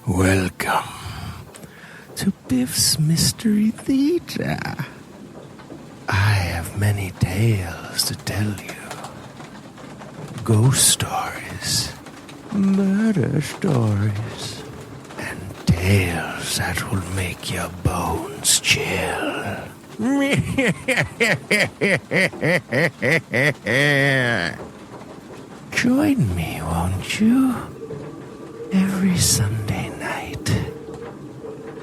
Welcome to Biff's Mystery Theater. I have many tales to tell you. Ghost stories, murder stories, and tales that will make your bones chill. Join me, won't you? Every Sunday night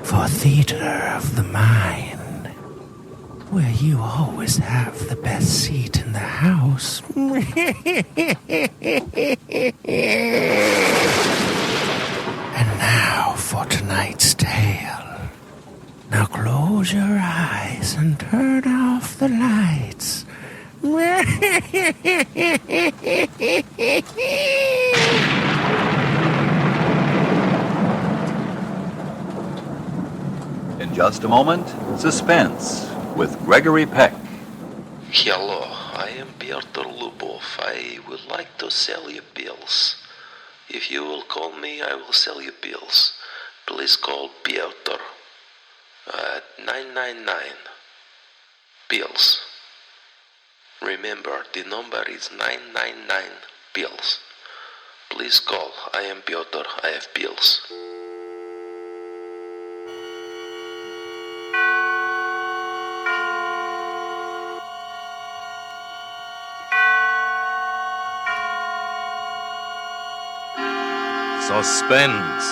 for Theater of the Mind, where you always have the best seat in the house. And now for tonight's tale. Now close your eyes and turn off the lights. In just a moment, Suspense with Gregory Peck. Hello, I am Piotr Lubov. I would like to sell you pills. If you will call me, I will sell you pills. Please call Piotr. 999. Pills. Remember, the number is 999 pills. Please call. I am Piotr. I have pills. Suspense.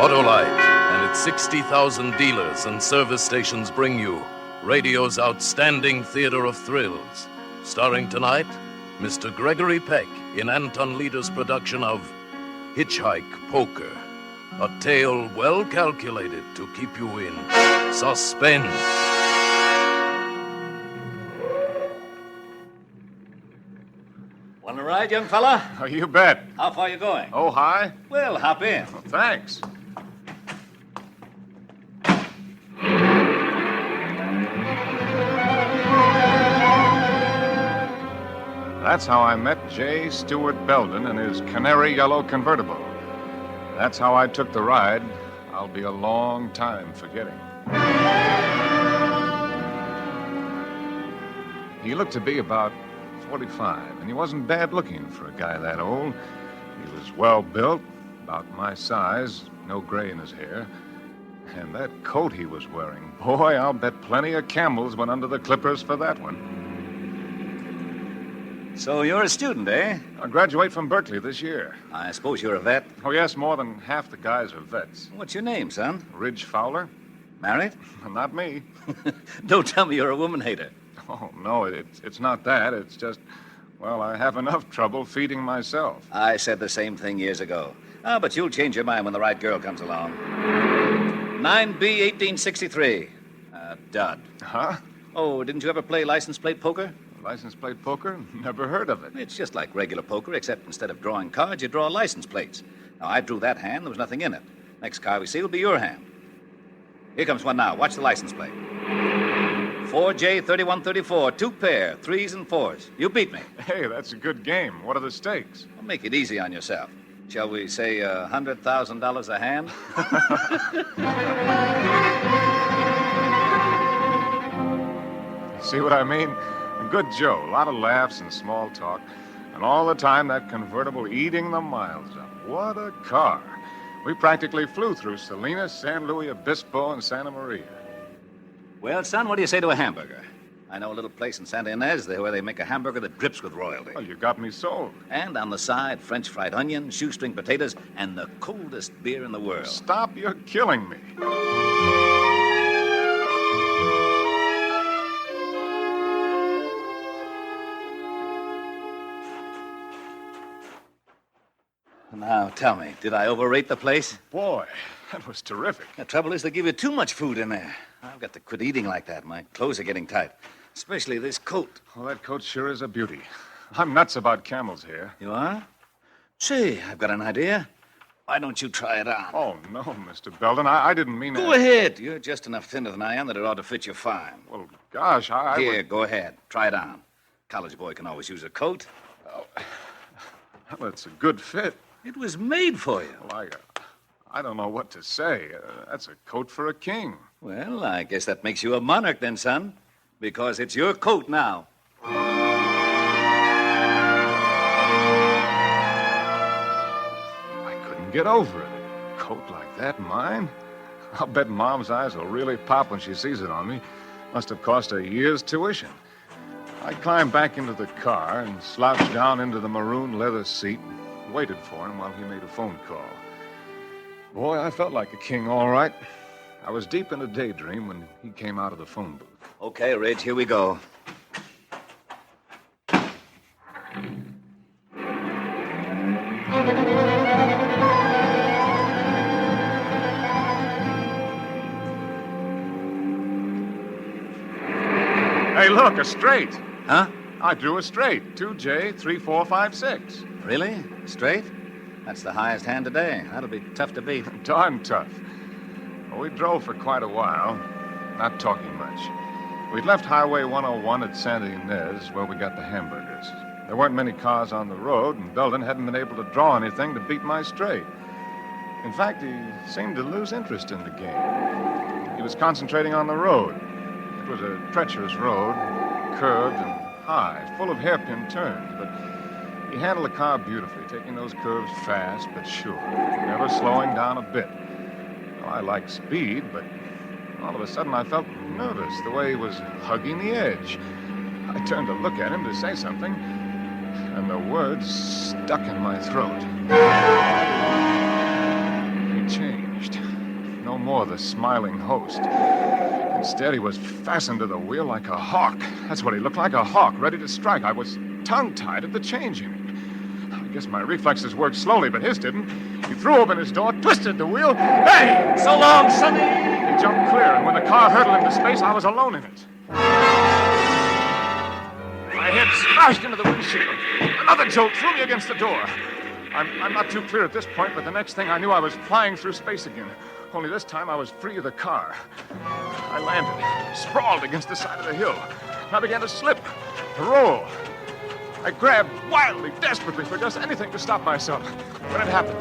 Autolite and its 60,000 dealers and service stations bring you radio's outstanding theater of thrills. Starring tonight, Mr. Gregory Peck in Anton Leader's production of Hitchhike Poker. A tale well calculated to keep you in suspense. Want to ride, young fella? Oh, you bet. How far you going? Oh, hi. Well, hop in. Well, thanks. That's how I met J. Stewart Belden in his canary yellow convertible. That's how I took the ride. I'll be a long time forgetting. He looked to be about 45, and he wasn't bad looking for a guy that old. He was well built, about my size, no gray in his hair. And that coat he was wearing, boy, I'll bet plenty of camels went under the clippers for that one. So you're a student, eh? I graduate from Berkeley this year. I suppose you're a vet. Oh, yes, more than half the guys are vets. What's your name, son? Ridge Fowler? Married? Not me. Don't tell me you're a woman hater. Oh, no, it's not that. It's just, well, I have enough trouble feeding myself. I said the same thing years ago. But you'll change your mind when the right girl comes along. 9B 1863. Dud. Huh? Oh, didn't you ever play license plate poker? License plate poker? Never heard of it. It's just like regular poker, except instead of drawing cards, you draw license plates. Now, I drew that hand. There was nothing in it. Next card we see will be your hand. Here comes one now. Watch the license plate. 4J3134, 2 pair, 3s and 4s. You beat me. Hey, that's a good game. What are the stakes? Well, make it easy on yourself. Shall we say $100,000 a hand? See what I mean? A good Joe, a lot of laughs and small talk, and all the time that convertible eating the miles up. What a car. We practically flew through Salinas, San Luis Obispo, and Santa Maria. Well, son, what do you say to a hamburger? I know a little place in Santa Ynez where they make a hamburger that drips with royalty. Well, you got me sold. And on the side, French fried onion, shoestring potatoes, and the coldest beer in the world. Stop, you're killing me. Now, tell me, did I overrate the place? Boy, that was terrific. The trouble is they give you too much food in there. I've got to quit eating like that. My clothes are getting tight, especially this coat. Well, that coat sure is a beauty. I'm nuts about camels here. You are? Say, I've got an idea. Why don't you try it on? Oh, no, Mr. Belden. I didn't mean Go ahead. You're just enough thinner than I am that it ought to fit you fine. Well, gosh, I Here, would... go ahead. Try it on. College boy can always use a coat. Well, it's a good fit. It was made for you. Well, I don't know what to say. That's a coat for a king. Well, I guess that makes you a monarch then, son. Because it's your coat now. I couldn't get over it. A coat like that, mine? I'll bet Mom's eyes will really pop when she sees it on me. Must have cost a year's tuition. I climbed back into the car and slouched down into the maroon leather seat and waited for him while he made a phone call. Boy, I felt like a king, all right. I was deep in a daydream when he came out of the phone booth. Okay, Rich, here we go. Hey, look, a straight. Huh? I drew a straight. 2J, 3, 4, 5, 6. Really? Straight? That's the highest hand today. That'll be tough to beat. Darn tough. Well, we drove for quite a while, not talking much. We'd left Highway 101 at Santa Ynez, where we got the hamburgers. There weren't many cars on the road, and Belden hadn't been able to draw anything to beat my straight. In fact, he seemed to lose interest in the game. He was concentrating on the road. It was a treacherous road, curved and high, full of hairpin turns, but he handled the car beautifully, taking those curves fast but sure, never slowing down a bit. Well, I like speed, but all of a sudden I felt nervous, the way he was hugging the edge. I turned to look at him to say something, and the words stuck in my throat. He changed. No more the smiling host. Instead, he was fastened to the wheel like a hawk. That's what he looked like, a hawk, ready to strike. I was tongue-tied at the change in him. I guess my reflexes worked slowly, but his didn't. He threw open his door, twisted the wheel. Hey! So long, Sonny! He jumped clear, and when the car hurtled into space, I was alone in it. My head smashed into the windshield. Another jolt threw me against the door. I'm not too clear at this point, but the next thing I knew, I was flying through space again. Only this time, I was free of the car. I landed, sprawled against the side of the hill. And I began to slip, to roll. I grabbed wildly, desperately for just anything to stop myself. When it happened,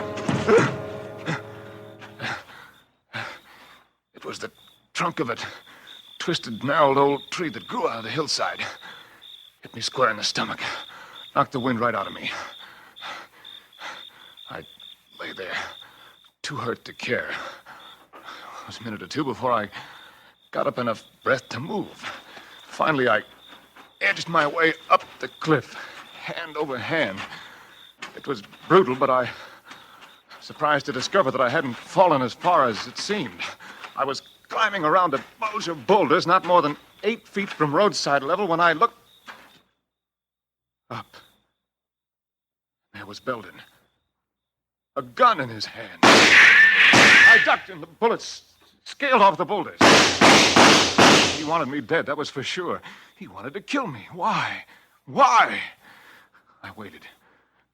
it was the trunk of a twisted, gnarled old tree that grew out of the hillside. Hit me square in the stomach, knocked the wind right out of me. I lay there, too hurt to care. It was a minute or two before I got up enough breath to move. Finally, I edged my way up the cliff, hand over hand. It was brutal, but I was surprised to discover that I hadn't fallen as far as it seemed. I was climbing around a bulge of boulders not more than 8 feet from roadside level when I looked up. There was Belden, a gun in his hand. I ducked and the bullets scaled off the boulders. He wanted me dead, that was for sure. He wanted to kill me. Why? Why? I waited,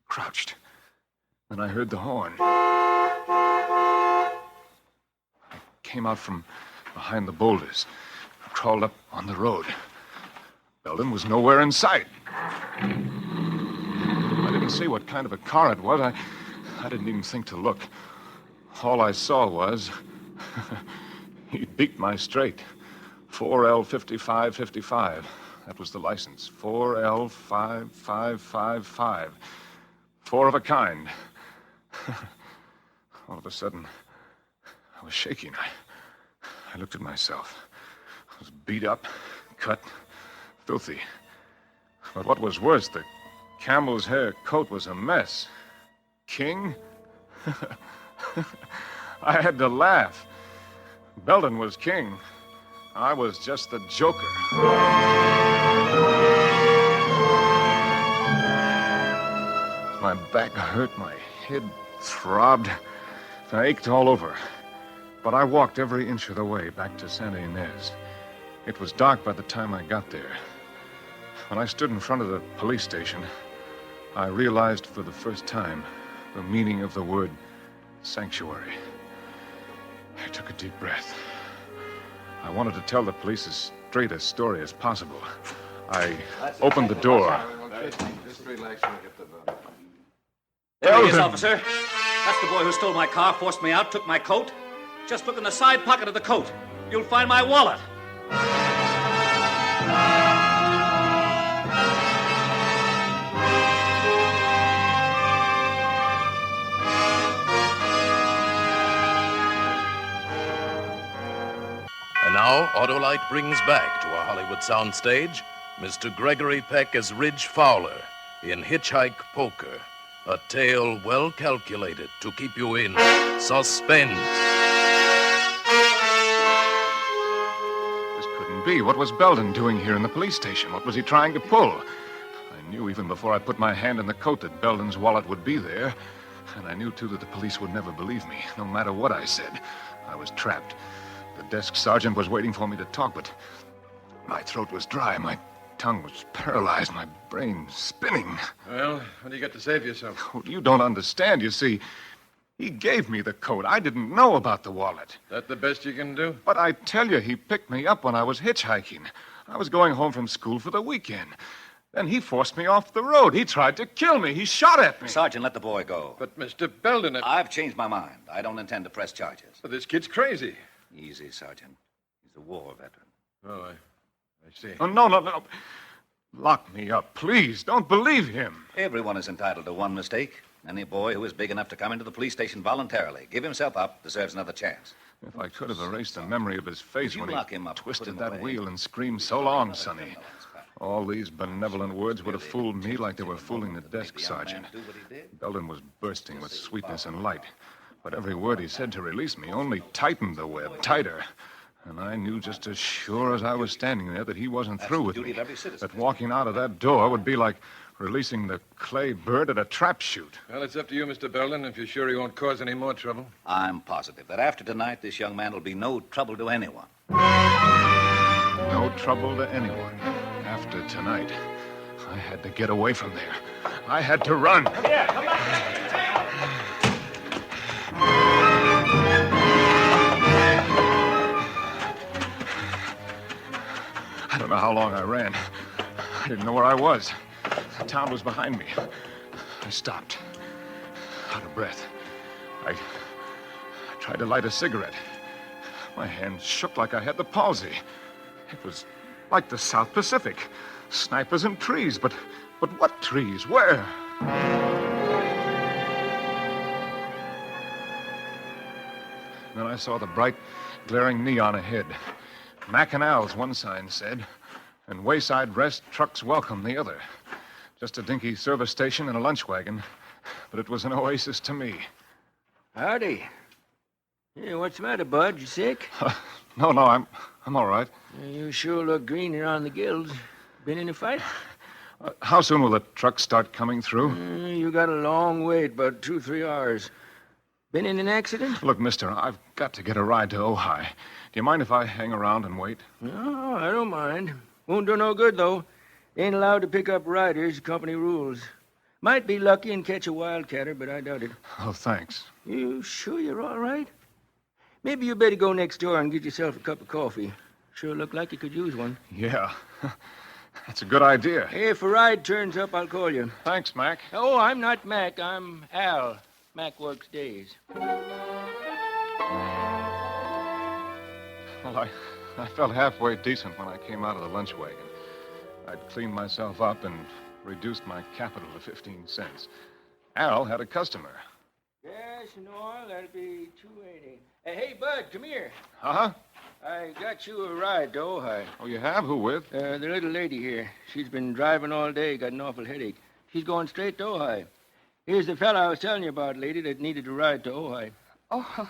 crouched. Then I heard the horn. I came out from behind the boulders, crawled up on the road. Belden was nowhere in sight. I didn't see what kind of a car it was. I didn't even think to look. All I saw was he beat my straight. 4L5555. That was the license. 4L5555. 4 of a kind. All of a sudden, I was shaking. I looked at myself. I was beat up, cut, filthy. But what was worse, the camel's hair coat was a mess. King? I had to laugh. Belden was king. I was just the joker. My back hurt, my head throbbed. I ached all over. But I walked every inch of the way back to Santa Ynez. It was dark by the time I got there. When I stood in front of the police station, I realized for the first time the meaning of the word sanctuary. I took a deep breath. I wanted to tell the police as straight a story as possible. I opened the door. Just relax and get the vote. There he is, officer. That's the boy who stole my car, forced me out, took my coat. Just look in the side pocket of the coat. You'll find my wallet. And now, Autolite brings back to our Hollywood soundstage Mr. Gregory Peck as Ridge Fowler in Hitchhike Poker, a tale well calculated to keep you in suspense. This couldn't be. What was Belden doing here in the police station? What was he trying to pull? I knew even before I put my hand in the coat that Belden's wallet would be there. And I knew, too, that the police would never believe me, no matter what I said. I was trapped. The desk sergeant was waiting for me to talk, but my throat was dry, my tongue was paralyzed, my brain spinning. Well, what do you got to say for yourself? Oh, you don't understand. You see, he gave me the coat. I didn't know about the wallet. That the best you can do? But I tell you, he picked me up when I was hitchhiking. I was going home from school for the weekend. Then he forced me off the road. He tried to kill me. He shot at me. Sergeant, let the boy go. But, Mr. Belden, I've changed my mind. I don't intend to press charges. this kid's crazy. Easy, Sergeant. He's a war veteran. Oh, I see. Oh, no. Lock me up, please. Don't believe him. Everyone is entitled to one mistake. Any boy who is big enough to come into the police station voluntarily, give himself up, deserves another chance. If I could have erased the memory of his face You when lock he him up, twisted put him that away. wheel and screamed, "So long, Sonny." All these benevolent words would have fooled me like they were fooling the desk sergeant. Belden was bursting with sweetness and light. But every word he said to release me only tightened the web tighter. And I knew just as sure as I was standing there that he wasn't through with me. That walking out of that door would be like releasing the clay bird at a trap shoot. Well, it's up to you, Mr. Belden, if you're sure he won't cause any more trouble. I'm positive that after tonight, this young man will be no trouble to anyone. No trouble to anyone. After tonight, I had to get away from there. I had to run. Yeah, come back. I don't know how long I ran. I didn't know where I was. The town was behind me. I stopped, out of breath. I tried to light a cigarette. My hands shook like I had the palsy. It was like the South Pacific. Snipers and trees, but what trees? Where? Then I saw the bright, glaring neon ahead. Mackinac, one sign said, and Wayside Rest, trucks welcome, the other. Just a dinky service station and a lunch wagon, but it was an oasis to me. Howdy. Hey, what's the matter, Bud? You sick? No, I'm all right. You sure look green around the gills. Been in a fight? How soon will the trucks start coming through? You got a long wait, about 2-3 hours. Been in an accident? Look, mister, I've got to get a ride to Ojai. Do you mind if I hang around and wait? No, I don't mind. Won't do no good, though. Ain't allowed to pick up riders, company rules. Might be lucky and catch a wildcatter, but I doubt it. Oh, thanks. You sure you're all right? Maybe you better go next door and get yourself a cup of coffee. Sure look like you could use one. Yeah, that's a good idea. Hey, if a ride turns up, I'll call you. Thanks, Mac. Oh, I'm not Mac. I'm Al. Mac works days. Well, I felt halfway decent when I came out of the lunch wagon. I'd cleaned myself up and reduced my capital to 15 cents. Al had a customer. Gas and oil, that'll be $2.80. Hey, Bud, come here. Huh? I got you a ride to Ojai. Oh, you have? Who with? The little lady here. She's been driving all day, got an awful headache. She's going straight to Ojai. Here's the fella I was telling you about, lady, that needed a ride to Ojai. Oh,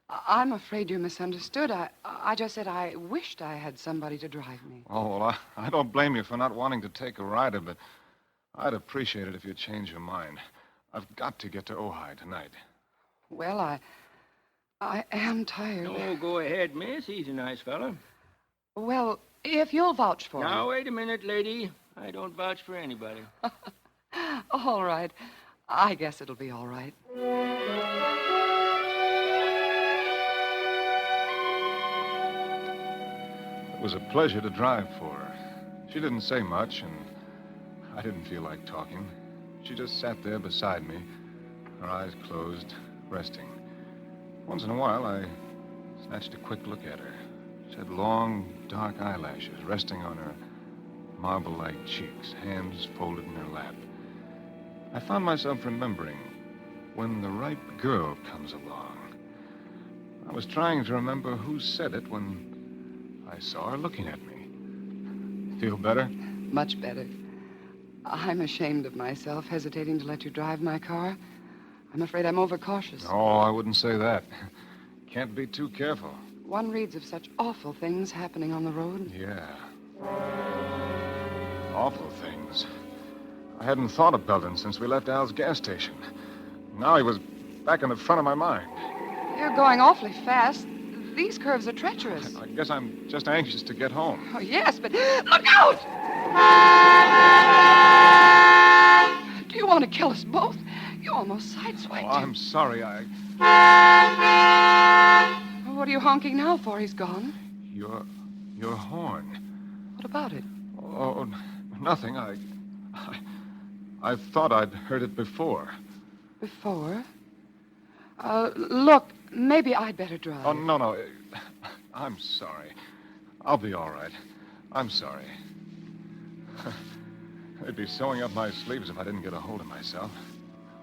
I'm afraid you misunderstood. I just said I wished I had somebody to drive me. Oh, well, I don't blame you for not wanting to take a rider, but I'd appreciate it if you'd change your mind. I've got to get to Ojai tonight. Well, I am tired. Oh, go ahead, miss. He's a nice fella. Well, if you'll vouch for me. Now, wait a minute, lady. I don't vouch for anybody. All right. I guess it'll be all right. It was a pleasure to drive for her. She didn't say much, and I didn't feel like talking. She just sat there beside me, her eyes closed, resting. Once in a while, I snatched a quick look at her. She had long, dark eyelashes resting on her marble-like cheeks, hands folded in her lap. I found myself remembering when the right girl comes along. I was trying to remember who said it when I saw her looking at me. Feel better? Much better. I'm ashamed of myself, hesitating to let you drive my car. I'm afraid I'm overcautious. Oh, I wouldn't say that. Can't be too careful. One reads of such awful things happening on the road. Yeah. Awful things. I hadn't thought of Belden since we left Al's gas station. Now he was back in the front of my mind. You're going awfully fast. These curves are treacherous. I guess I'm just anxious to get home. Oh, yes, but look out! Do you want to kill us both? You almost sideswiped Oh, I'm him. sorry. What are you honking now for? He's gone. Your horn. What about it? Oh, nothing. I thought I'd heard it before. Before? Look, maybe I'd better drive. Oh, no. I'm sorry. I'll be all right. I'm sorry. They'd be sewing up my sleeves if I didn't get a hold of myself.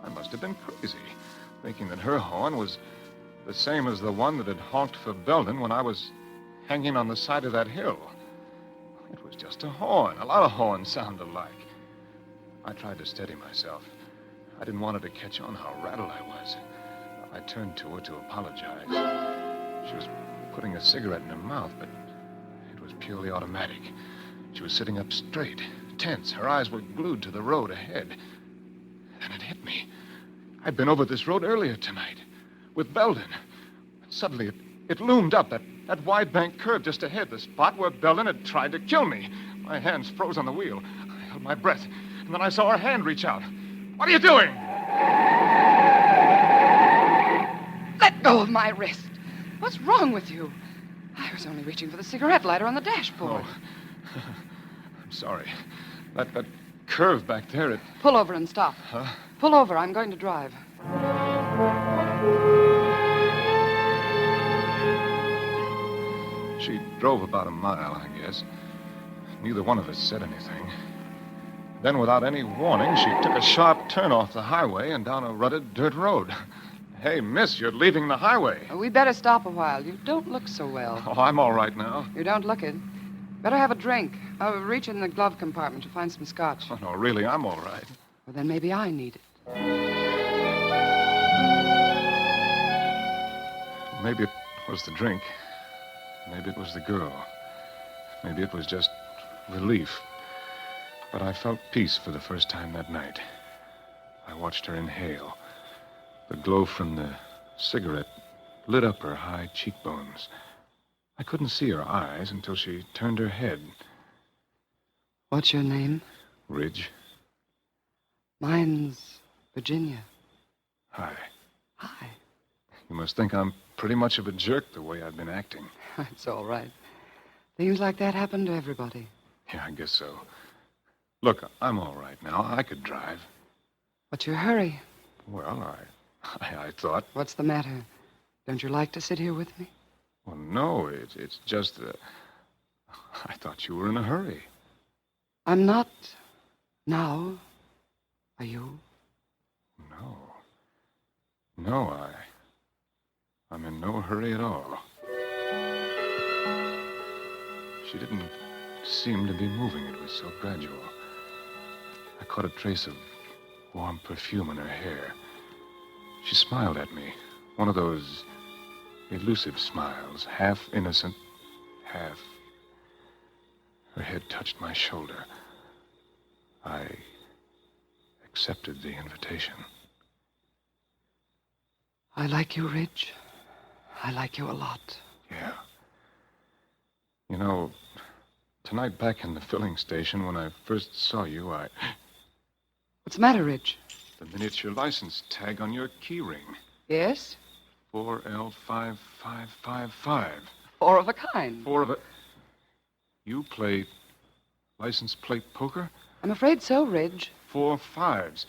I must have been crazy, thinking that her horn was the same as the one that had honked for Belden when I was hanging on the side of that hill. It was just a horn. A lot of horns sound alike. I tried to steady myself. I didn't want her to catch on how rattled I was. I turned to her to apologize. She was putting a cigarette in her mouth, but it was purely automatic. She was sitting up straight, tense. Her eyes were glued to the road ahead. Then it hit me. I'd been over this road earlier tonight with Belden. Suddenly, it loomed up, that wide bank curve just ahead, the spot where Belden had tried to kill me. My hands froze on the wheel. I held my breath, and then I saw her hand reach out. What are you doing? Let go of my wrist. What's wrong with you? I was only reaching for the cigarette lighter on the dashboard. Oh. I'm sorry. That curve back there, it... Pull over and stop. Huh? Pull over. I'm going to drive. She drove about a mile, I guess. Neither one of us said anything. Then, without any warning, she took a sharp turn off the highway and down a rutted dirt road. Hey, miss, you're leaving the highway. We better stop a while. You don't look so well. Oh, I'm all right now. You don't look it. Better have a drink. I'll reach in the glove compartment to find some scotch. Oh, no, really, I'm all right. Well, then maybe I need it. Maybe it was the drink. Maybe it was the girl. Maybe it was just relief. But I felt peace for the first time that night. I watched her inhale. The glow from the cigarette lit up her high cheekbones. I couldn't see her eyes until she turned her head. What's your name? Ridge. Mine's Virginia. Hi. Hi. You must think I'm pretty much of a jerk the way I've been acting. It's all right. Things like that happen to everybody. Yeah, I guess so. Look, I'm all right now. I could drive. What's your hurry? Well, I thought... What's the matter? Don't you like to sit here with me? Well, no, it's just... I thought you were in a hurry. I'm not now. Are you? No. No, I'm in no hurry at all. She didn't seem to be moving. It was so gradual. I caught a trace of warm perfume in her hair. She smiled at me. One of those elusive smiles, half innocent, half... Her head touched my shoulder. I accepted the invitation. I like you, Ridge. I like you a lot. Yeah. You know, tonight back in the filling station, when I first saw you, What's the matter, Ridge? The miniature license tag on your key ring. Yes? 4L5555. Four of a kind. Four of a... You play license plate poker? I'm afraid so, Ridge. 4 5s.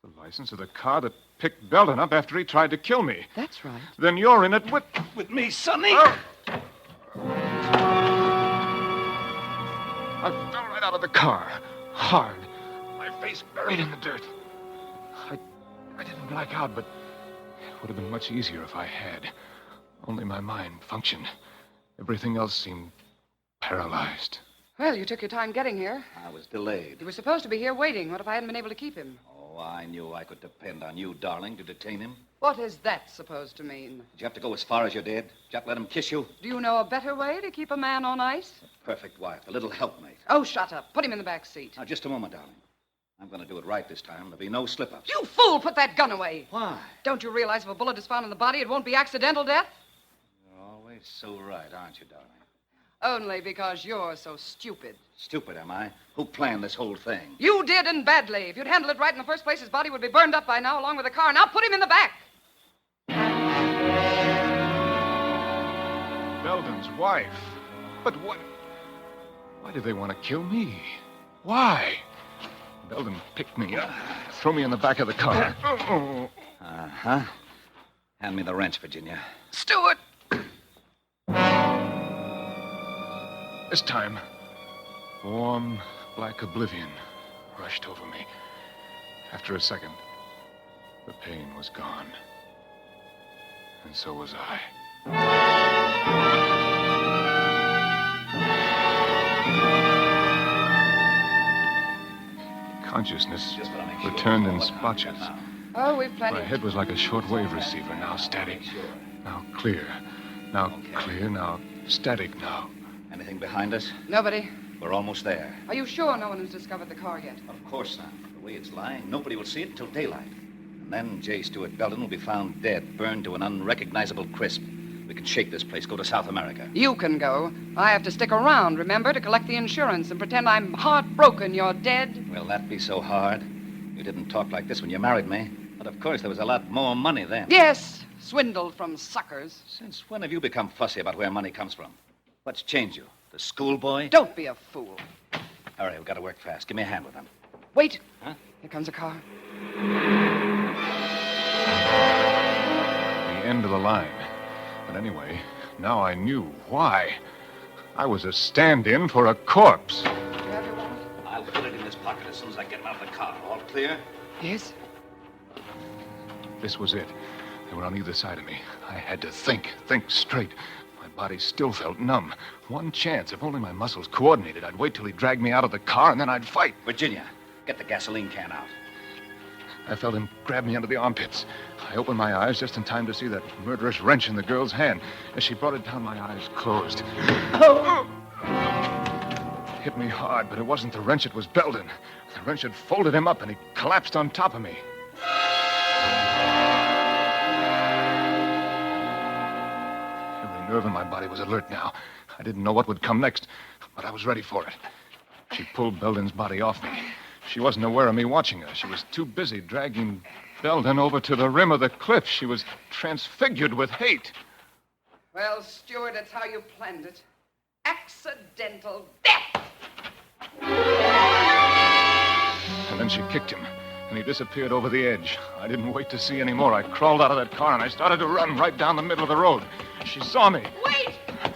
The license of the car that picked Belden up after he tried to kill me. That's right. Then you're in it with me, Sonny. I fell right out of the car, hard, my face buried in the dirt. I didn't black out, but it would have been much easier if I had. Only my mind functioned. Everything else seemed paralyzed. Well, you took your time getting here. I was delayed. You were supposed to be here waiting. What if I hadn't been able to keep him? Oh, I knew I could depend on you, darling, to detain him. What is that supposed to mean? Did you have to go as far as you did? Did you have to let him kiss you? Do you know a better way to keep a man on ice? Perfect wife, a little helpmate. Oh, shut up. Put him in the back seat. Now, just a moment, darling. I'm going to do it right this time. There'll be no slip-ups. You fool! Put that gun away. Why? Don't you realize if a bullet is found in the body, it won't be accidental death? You're always so right, aren't you, darling? Only because you're so stupid. Stupid, am I? Who planned this whole thing? You did, and badly. If you'd handled it right in the first place, his body would be burned up by now, along with the car. Now put him in the back. Belden's wife. But what? Why did they want to kill me? Why? Belden picked me up, threw me in the back of the car. Uh-huh. Hand me the wrench, Virginia. Stewart! This time, warm, black oblivion rushed over me. After a second, the pain was gone. And so was I. Consciousness returned in splotches. Oh, we've plenty. My head was like a shortwave receiver, now static, now clear, now clear, now static, now. Anything behind us? Nobody. We're almost there. Are you sure no one has discovered the car yet? Of course not. The way it's lying, nobody will see it until daylight. And then J. Stuart Belden will be found dead, burned to an unrecognizable crisp. We can shake this place, go to South America. You can go. I have to stick around, remember, to collect the insurance and pretend I'm heartbroken you're dead. Will that be so hard? You didn't talk like this when you married me. But of course, there was a lot more money then. Yes, swindled from suckers. Since when have you become fussy about where money comes from? What's changed you? The schoolboy? Don't be a fool. All right, we've got to work fast. Give me a hand with them. Wait. Huh? Here comes a car. The end of the line. But anyway, now I knew why. I was a stand-in for a corpse. Do you have your wallet? I'll put it in this pocket as soon as I get him out of the car. All clear? Yes. This was it. They were on either side of me. I had to think straight. My body still felt numb. One chance. If only my muscles coordinated, I'd wait till he dragged me out of the car, and then I'd fight. Virginia, get the gasoline can out. I felt him grab me under the armpits. I opened my eyes just in time to see that murderous wrench in the girl's hand. As she brought it down, my eyes closed. Oh! Hit me hard, but it wasn't the wrench, it was Belden. The wrench had folded him up, and he collapsed on top of me. Every nerve in my body was alert now. I didn't know what would come next, but I was ready for it. She pulled Belden's body off me. She wasn't aware of me watching her. She was too busy dragging Belden over to the rim of the cliff. She was transfigured with hate. Well, Stuart, that's how you planned it. Accidental death! And then she kicked him, and he disappeared over the edge. I didn't wait to see any more. I crawled out of that car, and I started to run right down the middle of the road. She saw me. Wait!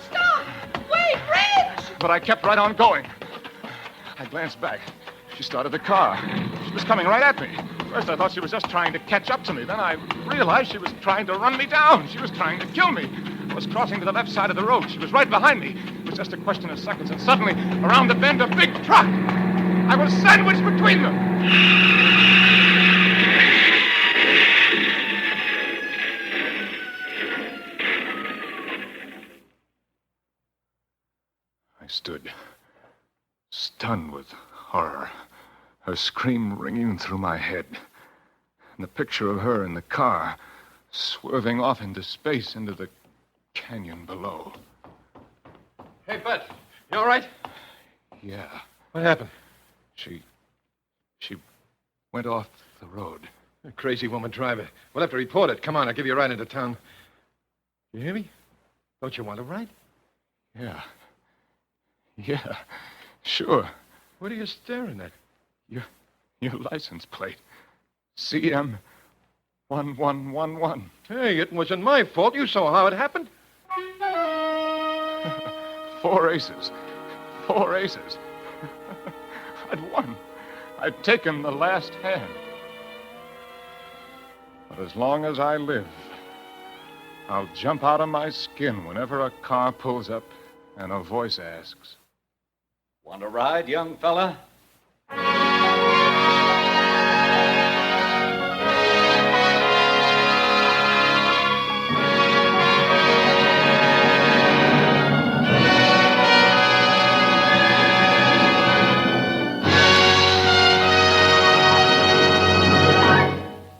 Stop! Wait, Ridge! But I kept right on going. I glanced back. She started the car. She was coming right at me. First, I thought she was just trying to catch up to me. Then I realized she was trying to run me down. She was trying to kill me. I was crossing to the left side of the road. She was right behind me. It was just a question of seconds, and suddenly, around the bend, a big truck. I was sandwiched between them. I stood, stunned with horror, her scream ringing through my head, and the picture of her in the car, swerving off into space, into the canyon below. Hey, Bud, you all right? Yeah. What happened? She went off the road. A crazy woman driver. We'll have to report it. Come on, I'll give you a ride into town. You hear me? Don't you want a ride? Yeah. Yeah, sure. What are you staring at? Your license plate. CM 1111. Hey, it wasn't my fault. You saw how it happened. 4 aces. 4 aces. I'd won. I'd taken the last hand. But as long as I live, I'll jump out of my skin whenever a car pulls up and a voice asks, Want to ride, young fella?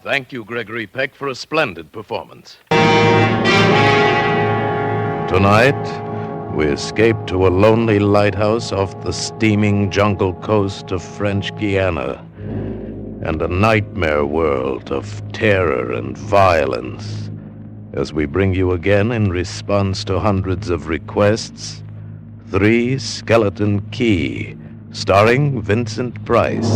Thank you, Gregory Peck, for a splendid performance. Tonight, we escape to a lonely lighthouse off the steaming jungle coast of French Guiana, and a nightmare world of terror and violence, as we bring you again, in response to hundreds of requests, 3 Skeleton Key, starring Vincent Price.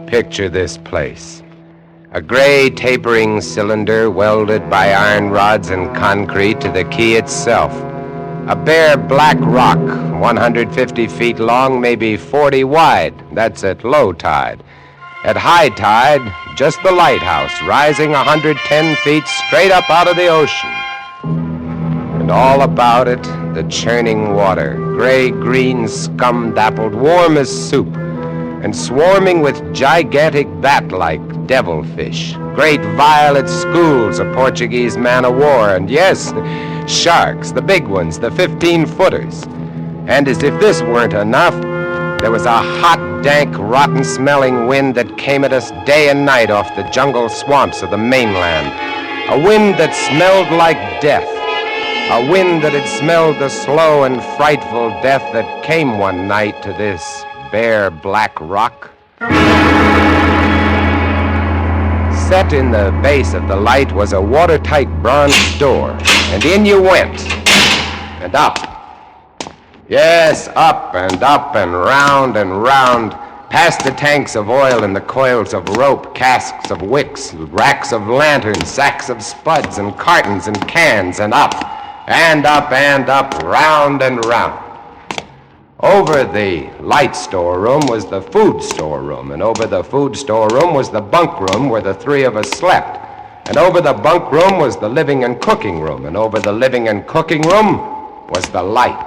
Picture this place. A gray tapering cylinder welded by iron rods and concrete to the key itself. A bare black rock, 150 feet long, maybe 40 wide. That's at low tide. At high tide, just the lighthouse, rising 110 feet straight up out of the ocean. And all about it, the churning water, gray-green, scum-dappled, warm as soup, and swarming with gigantic bat-like devilfish, great violet schools of Portuguese man-o'-war, and yes, sharks, the big ones, the 15-footers. And as if this weren't enough, there was a hot, dank, rotten-smelling wind that came at us day and night off the jungle swamps of the mainland. A wind that smelled like death. A wind that had smelled the slow and frightful death that came one night to this bare black rock. Set in the base of the light was a watertight bronze door, and in you went, and up. Yes, up and round, past the tanks of oil and the coils of rope, casks of wicks, racks of lanterns, sacks of spuds and cartons and cans, and up, round and round. Over the light storeroom was the food storeroom, and over the food storeroom was the bunk room where the 3 of us slept. And over the bunk room was the living and cooking room, and over the living and cooking room was the light.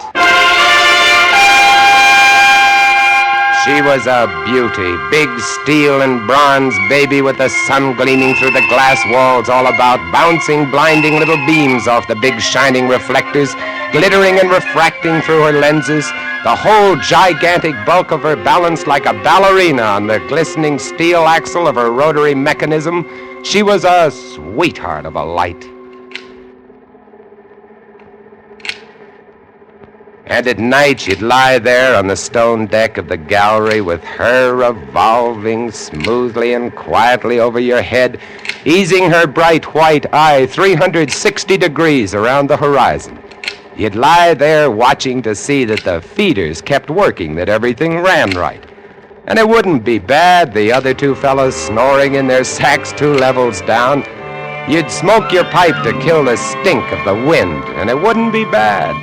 She was a beauty, big steel and bronze baby with the sun gleaming through the glass walls all about, bouncing blinding little beams off the big shining reflectors, glittering and refracting through her lenses, the whole gigantic bulk of her balanced like a ballerina on the glistening steel axle of her rotary mechanism. She was a sweetheart of a light. And at night she'd lie there on the stone deck of the gallery with her revolving smoothly and quietly over your head, easing her bright white eye 360 degrees around the horizon. You'd lie there watching to see that the feeders kept working, that everything ran right. And it wouldn't be bad, the other 2 fellows snoring in their sacks 2 levels down. You'd smoke your pipe to kill the stink of the wind, and it wouldn't be bad.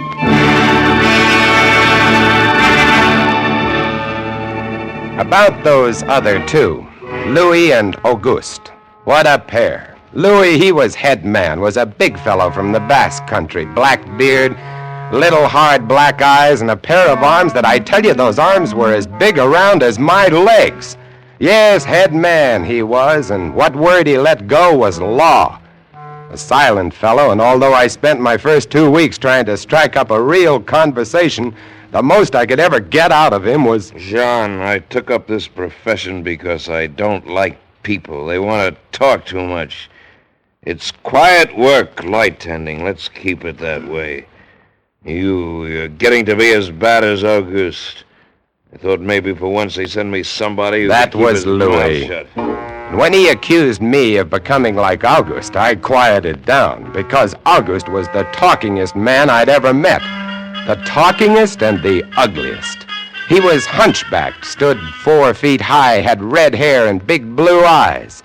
About those other 2, Louis and Auguste. What a pair. Louis, he was head man, was a big fellow from the Basque country, black beard, little hard black eyes, and a pair of arms that I tell you, those arms were as big around as my legs. Yes, head man he was, and what word he let go was law. A silent fellow, and although I spent my first 2 weeks trying to strike up a real conversation, the most I could ever get out of him was... Jean, I took up this profession because I don't like people. They want to talk too much. It's quiet work, light tending. Let's keep it that way. You're getting to be as bad as Auguste. I thought maybe for once they'd send me somebody who That could keep was his Louis. mouth shut. And when he accused me of becoming like August, I quieted down, because August was the talkingest man I'd ever met. The talkingest and the ugliest. He was hunchbacked, stood 4 feet high, had red hair and big blue eyes.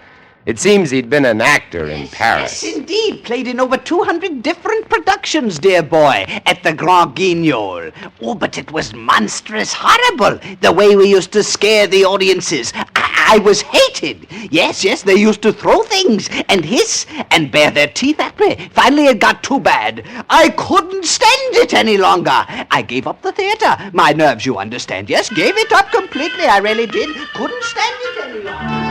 It seems he'd been an actor in Paris. Yes, indeed. Played in over 200 different productions, dear boy, at the Grand Guignol. Oh, but it was monstrous horrible, the way we used to scare the audiences. I was hated. Yes, they used to throw things and hiss and bare their teeth at me. Finally, it got too bad. I couldn't stand it any longer. I gave up the theater. My nerves, you understand. Yes, gave it up completely. I really did. Couldn't stand it any longer.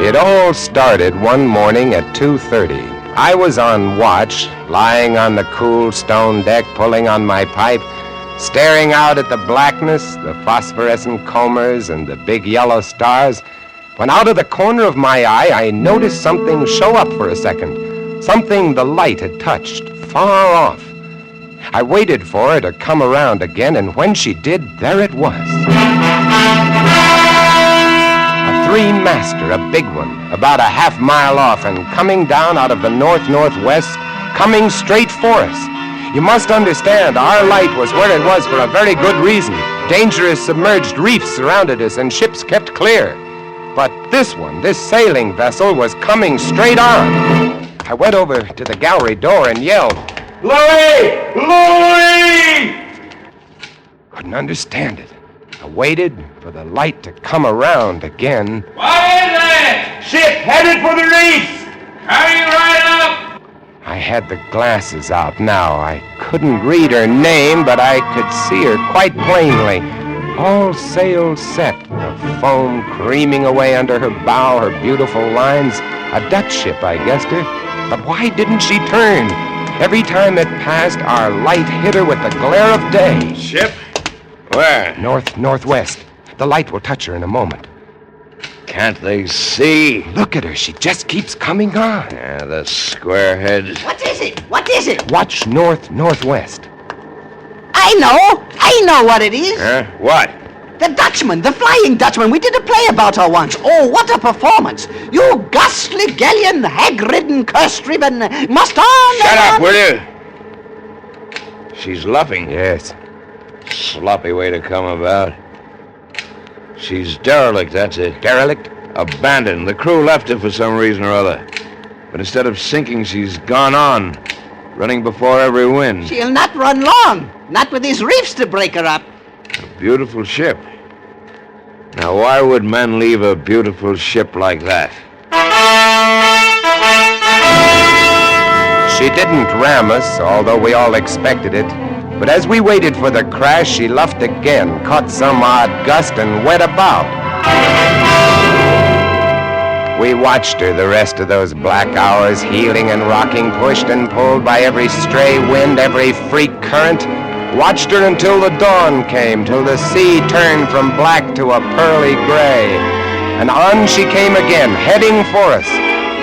It all started one morning at 2:30. I was on watch, lying on the cool stone deck, pulling on my pipe, staring out at the blackness, the phosphorescent combers, and the big yellow stars, when out of the corner of my eye, I noticed something show up for a second, something the light had touched, far off. I waited for her to come around again, and when she did, there it was. A three-master, a big one, about a half-mile off, and coming down out of the north-northwest, coming straight for us. You must understand, our light was where it was for a very good reason. Dangerous submerged reefs surrounded us, and ships kept clear. But this one, this sailing vessel, was coming straight on. I went over to the gallery door and yelled, "Louis! Louis!" Couldn't understand it. I waited for the light to come around again. What is it? Ship headed for the reefs! Coming right up! I had the glasses out now. I couldn't read her name, but I could see her quite plainly. All sails set, the foam creaming away under her bow, her beautiful lines. A Dutch ship, I guessed her. But why didn't she turn? Every time it passed, our light hit her with the glare of day. Ship? Where? Northwest. The light will touch her in a moment. Can't they see? Look at her. She just keeps coming on. Yeah, the squarehead. What is it? What is it? Watch northwest. I know what it is. Huh? What? The Dutchman, the Flying Dutchman. We did a play about her once. Oh, what a performance. You ghastly galleon, hag-ridden, curse-striven, must on. Shut up, will you? She's luffing. Yes. Sloppy way to come about. She's derelict, that's it. Derelict? Abandoned. The crew left her for some reason or other. But instead of sinking, she's gone on, running before every wind. She'll not run long. Not with these reefs to break her up. A beautiful ship. Now, why would men leave a beautiful ship like that? She didn't ram us, although we all expected it. But as we waited for the crash, she luffed again, caught some odd gust, and went about. We watched her the rest of those black hours, heeling and rocking, pushed and pulled by every stray wind, every freak current. Watched her until the dawn came, till the sea turned from black to a pearly gray. And on she came again, heading for us.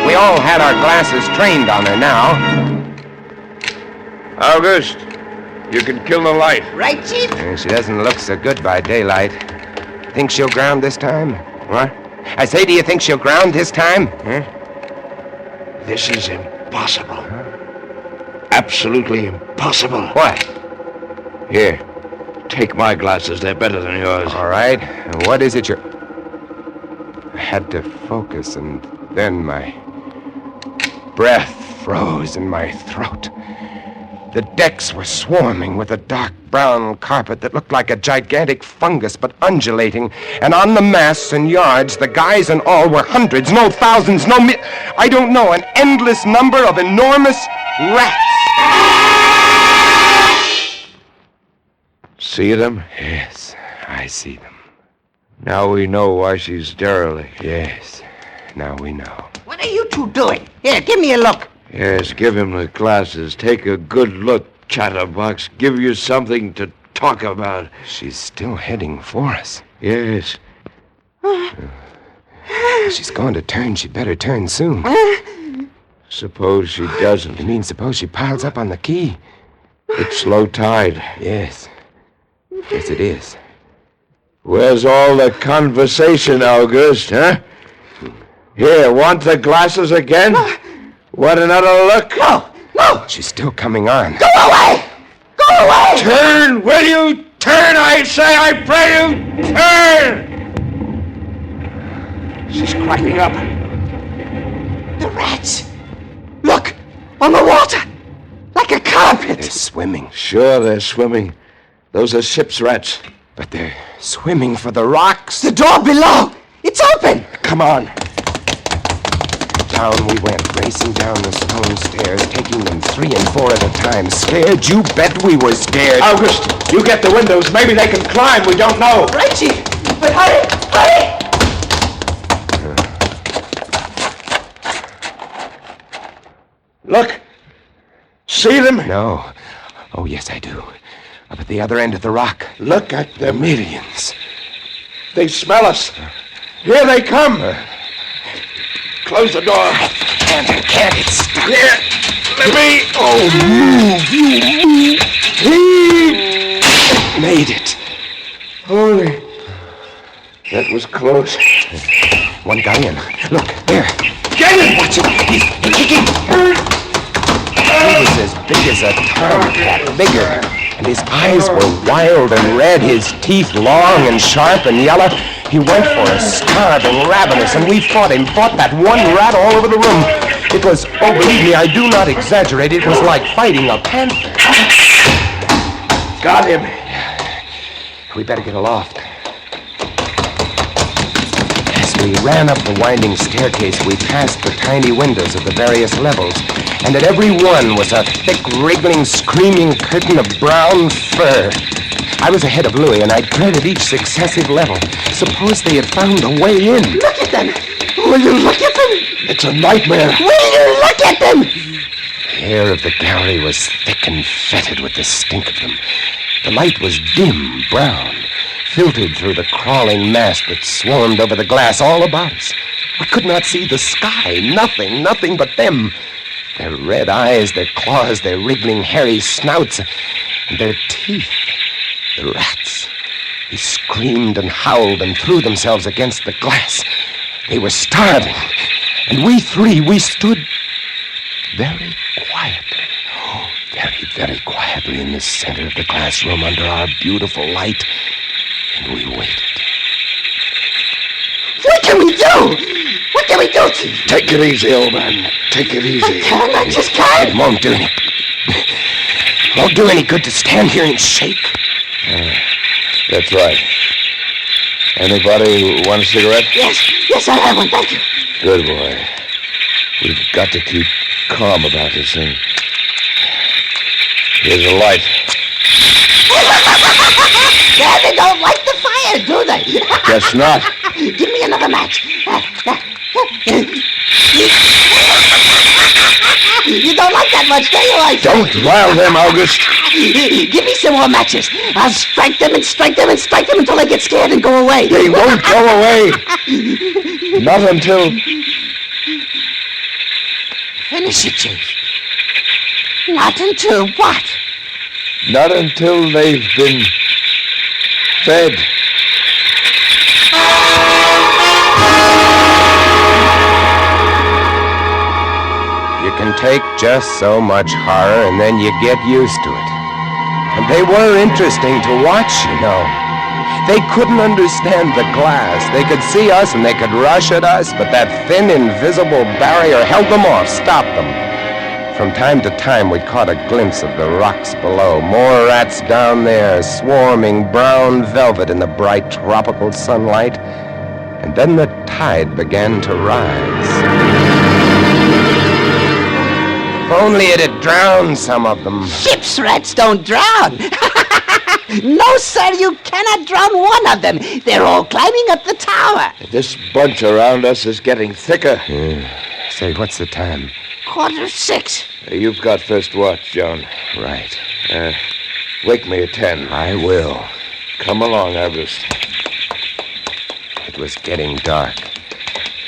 We all had our glasses trained on her now. August, you can kill the light. Right, Chief? She doesn't look so good by daylight. Think she'll ground this time? What? I say, do you think she'll ground this time? Huh? This is impossible. Absolutely impossible. What? Here, take my glasses. They're better than yours. All right. And what is it you're... I had to focus, and then my breath froze in my throat. The decks were swarming with a dark brown carpet that looked like a gigantic fungus, but undulating. And on the masts and yards, the guys and all were hundreds, no thousands, I don't know, an endless number of enormous rats. See them? Yes, I see them. Now we know why she's derelict. Yes, now we know. What are you two doing? Here, give me a look. Yes, give him the glasses. Take a good look, chatterbox. Give you something to talk about. She's still heading for us. Yes. She's going to turn. She better turn soon. Suppose she doesn't. You mean suppose she piles up on the quay? It's low tide. Yes. Yes, it is. Where's all the conversation, August, huh? Here, want the glasses again? No. Want another look? No! She's still coming on. Go away! Go away! Turn! Will you turn, I say? I pray you, turn! She's climbing up. The rats! Look! On the water! Like a carpet! They're swimming. Sure, they're swimming. Those are ship's rats. But they're swimming for the rocks. The door below! It's open! Come on. Down we went, racing down the stone stairs, taking them 3 and 4 at a time. Scared? You bet we were scared. August, you get the windows. Maybe they can climb. We don't know. Right, Chief. But hurry! Hurry! Look. See them? No. Oh, yes, I do. Up at the other end of the rock. Look at them. Millions. They smell us. Here they come. Close the door. I can't. It's stuck. Here. Let me. Oh, move. You move. He made it. Holy. That was close. One guy in. Look, there. Get him! Watch it. He's kicking. He was as big as a tomcat, bigger. And his eyes were wild and red, his teeth long and sharp and yellow. He went for us, starving, ravenous, and we fought him, fought that one rat all over the room. It was, oh, believe me, I do not exaggerate, it was like fighting a panther. Got him. We better get aloft. As we ran up the winding staircase, we passed the tiny windows of the various levels, and at every one was a thick, wriggling, screaming curtain of brown fur. I was ahead of Louis, and I dreaded each successive level. Suppose they had found a way in. Look at them! Will you look at them? It's a nightmare. Will you look at them? The air of the gallery was thick and fetid with the stink of them. The light was dim, brown, filtered through the crawling mass that swarmed over the glass all about us. We could not see the sky. Nothing but them. Their red eyes, their claws, their wriggling, hairy snouts, and their teeth. The rats. They screamed and howled and threw themselves against the glass. They were starving. And we three, we stood very quietly. Oh, very quietly in the center of the classroom under our beautiful light. And we waited. What can we do? What can we do, Chief? Take it easy, old man. Take it easy. I just can't. It won't do any. Won't do any good to stand here and shake. That's right. Anybody want a cigarette? Yes, I have one, thank you. Good boy. We've got to keep calm about this thing. Here's a light. They don't like the fire, do they? Guess not. Give me another match. You don't like that much, do you? Don't rile them, August. Give me some more matches. I'll strike them and strike them and strike them until they get scared and go away. They won't go away. Not until... Finish it, Chief. Not until what? Not until they've been fed. You can take just so much horror and then you get used to it. And they were interesting to watch, you know. They couldn't understand the glass. They could see us and they could rush at us, but that thin, invisible barrier held them off, stopped them. From time to time, we caught a glimpse of the rocks below. More rats down there, swarming brown velvet in the bright tropical sunlight. And then the tide began to rise. If only it had drowned some of them. Ship's rats don't drown. No, sir, you cannot drown one of them. They're all climbing up the tower. This bunch around us is getting thicker. Say, what's the time? 6:15. You've got first watch, John. Right. Wake me at 10. I will. Come along, August. It was getting dark.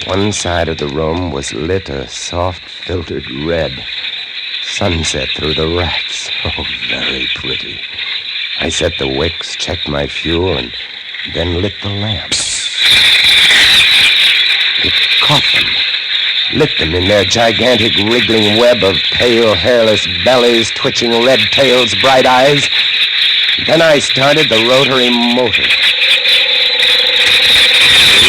One side of the room was lit a soft, filtered red. Sunset through the rats. Oh, very pretty. I set the wicks, checked my fuel, and then lit the lamp. It caught them, lit them in their gigantic wriggling web of pale, hairless bellies, twitching red tails, bright eyes. Then I started the rotary motor.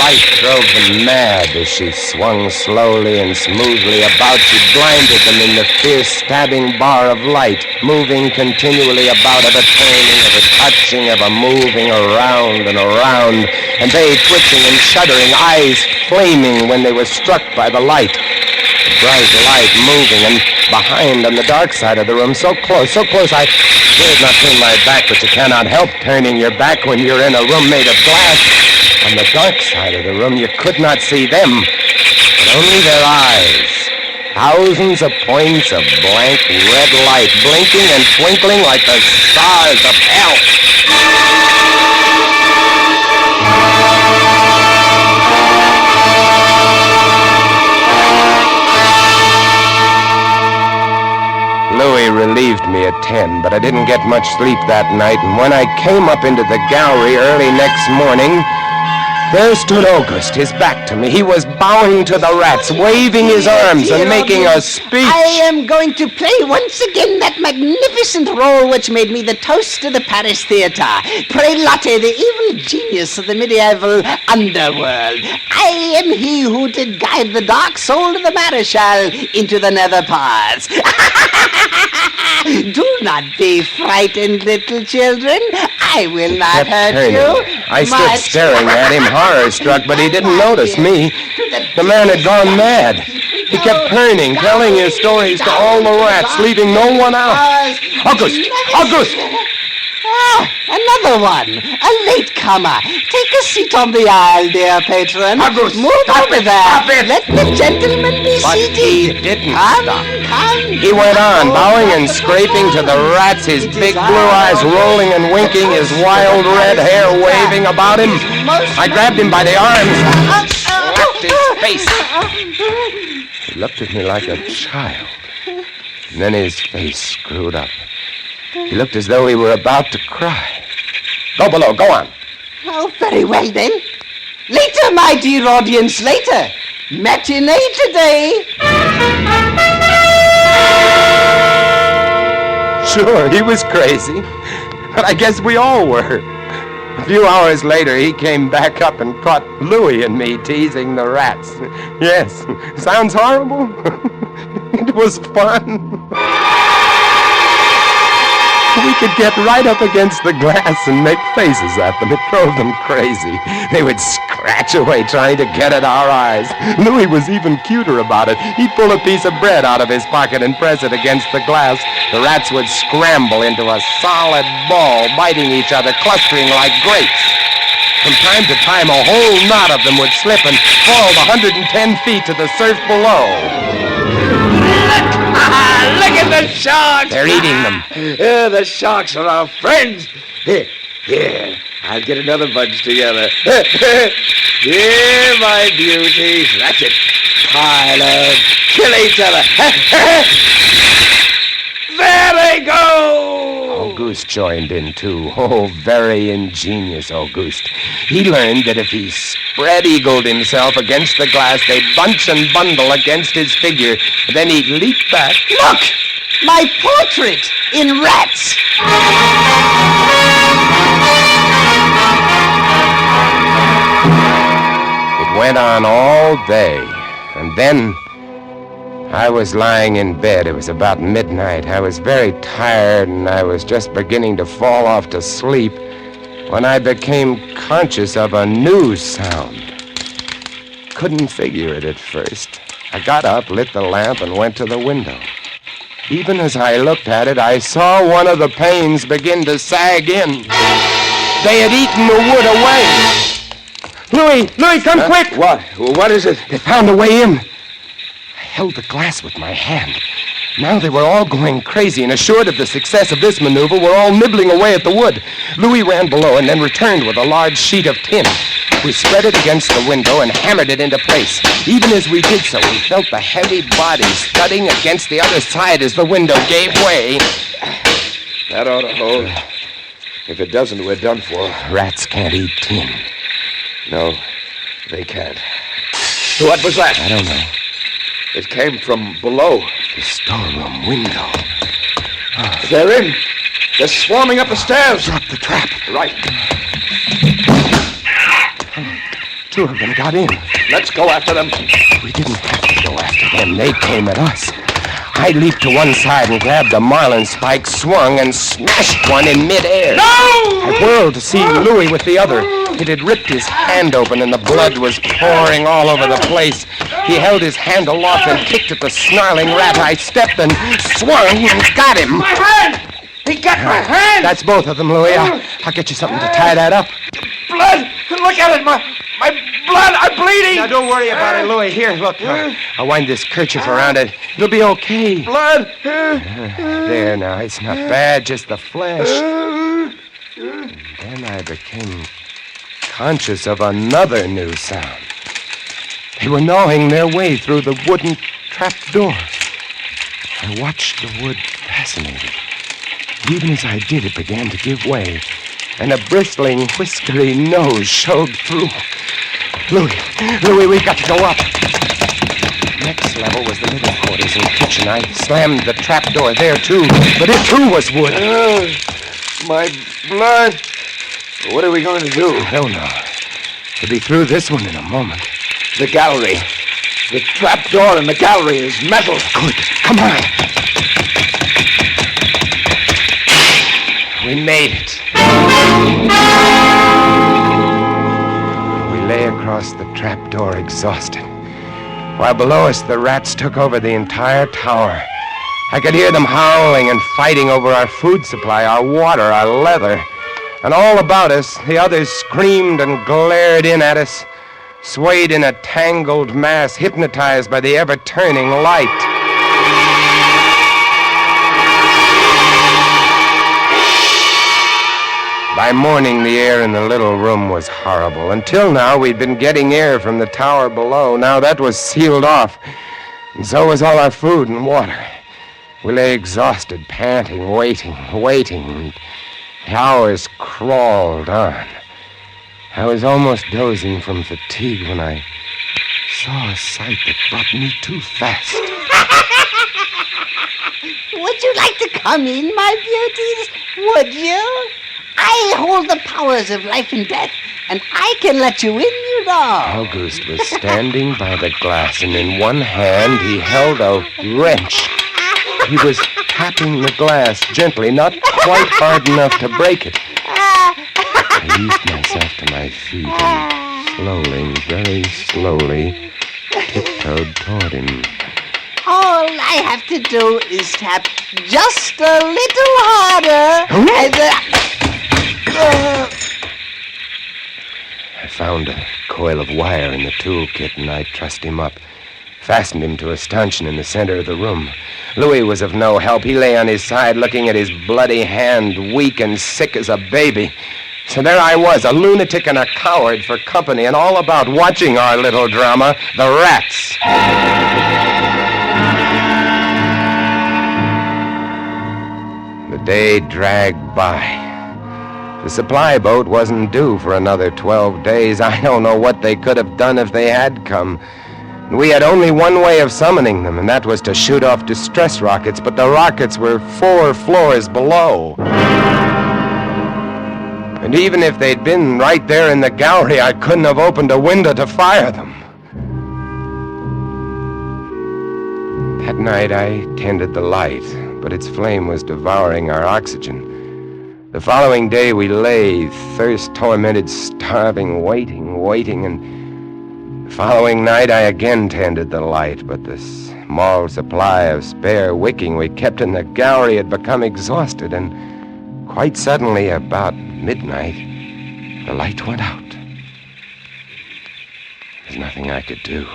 Light drove them mad as she swung slowly and smoothly about. She blinded them in the fierce stabbing bar of light, moving continually about, of a turning, of a touching, of a moving around and around, and they twitching and shuddering, eyes flaming when they were struck by the light. The bright light moving, and behind on the dark side of the room, so close, I dared not turn my back, but you cannot help turning your back when you're in a room made of glass. On the dark side of the room, you could not see them, but only their eyes. Thousands of points of blank red light, blinking and twinkling like the stars of hell. Louis relieved me at 10, but I didn't get much sleep that night, and when I came up into the gallery early next morning, there stood August, his back to me. He was bowing to the rats, waving his arms and making a speech. I am going to play once again that magnificent role which made me the toast of the Paris theatre. Prelotte, the evil genius of the medieval underworld. I am he who did guide the dark soul of the Marechal into the nether paths. Do not be frightened, little children. I will not hurt you. I stood staring at him, horror-struck, but he didn't notice me. The man had gone mad. He kept turning, telling his stories to all the rats, leaving no one out. August! August! Ah, another one. A latecomer. Take a seat on the aisle, dear patron. August, move over there. Let the gentleman be seated. He didn't stop. Come. He went on, bowing and scraping to the rats, his big blue eyes rolling and winking, his wild red hair waving about him. I grabbed him by the arms and slapped his face. He looked at me like a child, and then his face screwed up. He looked as though he were about to cry. Go below, go on. Oh, very well then. Later, my dear audience, later. Matinee today. Sure, he was crazy, but I guess we all were. A few hours later, he came back up and caught Louis and me teasing the rats. Yes, sounds horrible. It was fun. We could get right up against the glass and make faces at them. It drove them crazy. They would scratch away trying to get at our eyes. Louis was even cuter about it. He'd pull a piece of bread out of his pocket and press it against the glass. The rats would scramble into a solid ball, biting each other, clustering like grapes. From time to time, a whole knot of them would slip and fall 110 feet to the surf below. Look at the sharks! They're eating them. The sharks are our friends. Here, I'll get another bunch together. Here, my beauties. That's it. Pile up. Kill each other. There they go! Auguste joined in, too. Oh, very ingenious Auguste. He learned that if he spread-eagled himself against the glass, they'd bunch and bundle against his figure. Then he'd leap back. Look! My portrait in rats! It went on all day, and then I was lying in bed. It was about midnight. I was very tired, and I was just beginning to fall off to sleep when I became conscious of a new sound. Couldn't figure it at first. I got up, lit the lamp, and went to the window. Even as I looked at it, I saw one of the panes begin to sag in. They had eaten the wood away. Louis, come quick! What is it? They found a way in. I held the glass with my hand. Now they were all going crazy, and assured of the success of this maneuver, were all nibbling away at the wood. Louis ran below and then returned with a large sheet of tin. We spread it against the window and hammered it into place. Even as we did so, we felt the heavy bodies thudding against the other side as the window gave way. That ought to hold. If it doesn't, we're done for. Rats can't eat tin. No, they can't. What was that? I don't know. It came from below. The storeroom window. They're in. They're swarming up the stairs. Drop the trap. Right. Two of them got in. Let's go after them. We didn't have to go after them. They came at us. I leaped to one side and grabbed a marlin spike, swung, and smashed one in midair. No! I whirled to see Louis with the other. It had ripped his hand open, and the blood was pouring all over the place. He held his hand aloft and kicked at the snarling rat. I stepped and swung and got him. My hand! He got my hand! That's both of them, Louis. I'll get you something to tie that up. Blood! Look at it! My blood! I'm bleeding! Now, don't worry about it, Louis. Here, look. I'll wind this kerchief around it. It'll be okay. Blood! There, now. It's not bad, just the flesh. And then I became conscious of another new sound. They were gnawing their way through the wooden trap door. I watched the wood fascinated. Even as I did, it began to give way, and a bristling, whiskery nose showed through. Louis, we've got to go up. Next level was the living quarters and kitchen. I slammed the trap door there, too, but it, too, was wood. My blood. What are we going to do? I don't know. We'll be through this one in a moment. The gallery. The trap door in the gallery is metal. Good. Come on. We made it. We lay across the trap door exhausted. While below us, the rats took over the entire tower. I could hear them howling and fighting over our food supply, our water, our leather. And all about us, the others screamed and glared in at us, swayed in a tangled mass, hypnotized by the ever-turning light. By morning, the air in the little room was horrible. Until now, we'd been getting air from the tower below. Now that was sealed off, and so was all our food and water. We lay exhausted, panting, waiting. And the hours crawled on. I was almost dozing from fatigue when I saw a sight that brought me too fast. Would you like to come in, my beauties? Would you? I hold the powers of life and death, and I can let you in, you know. August was standing by the glass, and in one hand he held a wrench. He was tapping the glass gently, not quite hard enough to break it. I eased myself to my feet and slowly, very slowly, tiptoed toward him. All I have to do is tap just a little harder, and I found a coil of wire in the toolkit, and I trussed him up, fastened him to a stanchion in the center of the room. Louis was of no help. He lay on his side, looking at his bloody hand, weak and sick as a baby. So there I was, a lunatic and a coward for company, and all about watching our little drama, the rats. The day dragged by. The supply boat wasn't due for another 12 days. I don't know what they could have done if they had come. We had only one way of summoning them, and that was to shoot off distress rockets, but the rockets were 4 floors below. And even if they'd been right there in the gallery, I couldn't have opened a window to fire them. That night, I tended the light, but its flame was devouring our oxygen. The following day, we lay, thirst-tormented, starving, waiting, and the following night, I again tended the light, but the small supply of spare wicking we kept in the gallery had become exhausted, and quite suddenly, about midnight, the light went out. There's nothing I could do.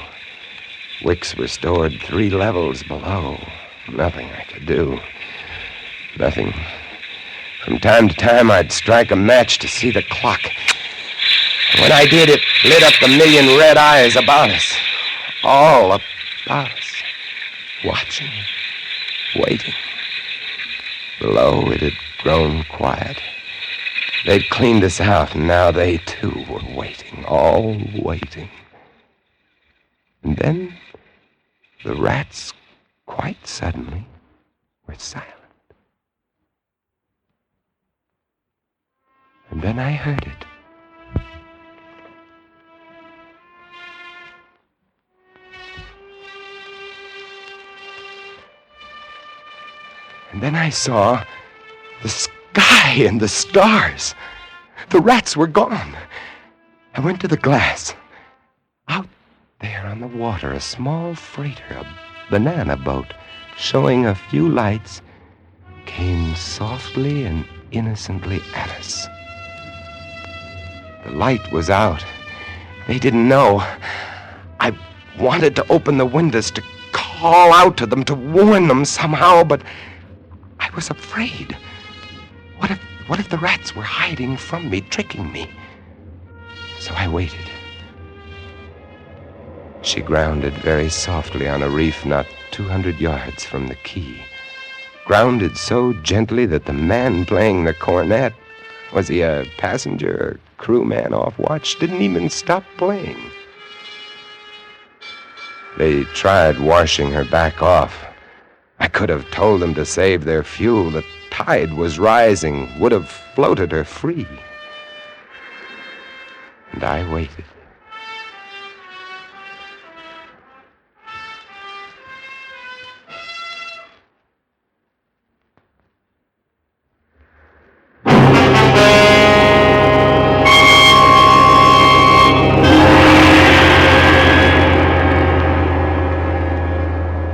Wicks were stored 3 levels below. Nothing I could do. Nothing. From time to time, I'd strike a match to see the clock. When I did, it lit up the million red eyes about us. All about us. Watching. Waiting. Below, it had grown quiet. They'd cleaned us out, and now they, too, were waiting, all waiting. And then the rats, quite suddenly, were silent. And then I heard it. And then I saw the sky and the stars. The rats were gone. I went to the glass. Out there on the water, a small freighter, a banana boat, showing a few lights, came softly and innocently at us. The light was out. They didn't know. I wanted to open the windows, to call out to them, to warn them somehow, but I was afraid. What if the rats were hiding from me, tricking me? So I waited. She grounded very softly on a reef not 200 yards from the quay. Grounded so gently that the man playing the cornet, was he a passenger or crewman off watch, didn't even stop playing. They tried washing her back off. I could have told them to save their fuel. The tide was rising, would have floated her free. And I waited.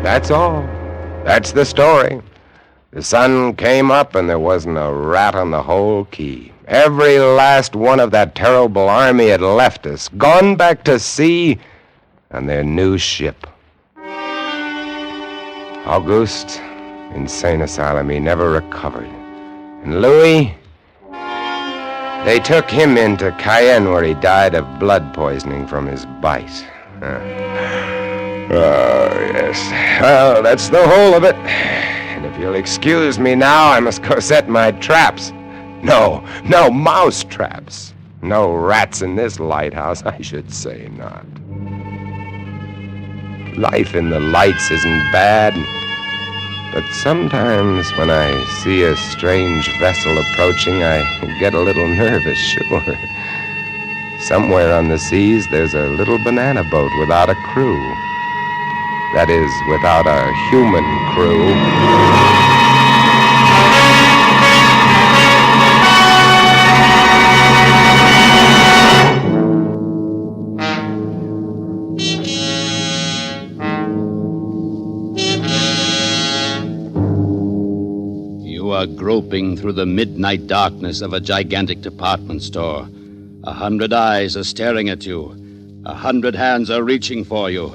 That's all. That's the story. The sun came up and there wasn't a rat on the whole quay. Every last one of that terrible army had left us, gone back to sea on their new ship. Auguste, insane asylum, he never recovered. And Louis, they took him into Cayenne where he died of blood poisoning from his bite. Oh, yes. Well, that's the whole of it. And if you'll excuse me now, I must go set my traps. No mouse traps. No rats in this lighthouse, I should say not. Life in the lights isn't bad, but sometimes when I see a strange vessel approaching, I get a little nervous, sure. Somewhere on the seas, there's a little banana boat without a crew. That is, without a human crew. You are groping through the midnight darkness of a gigantic department store. 100 eyes are staring at you. 100 hands are reaching for you.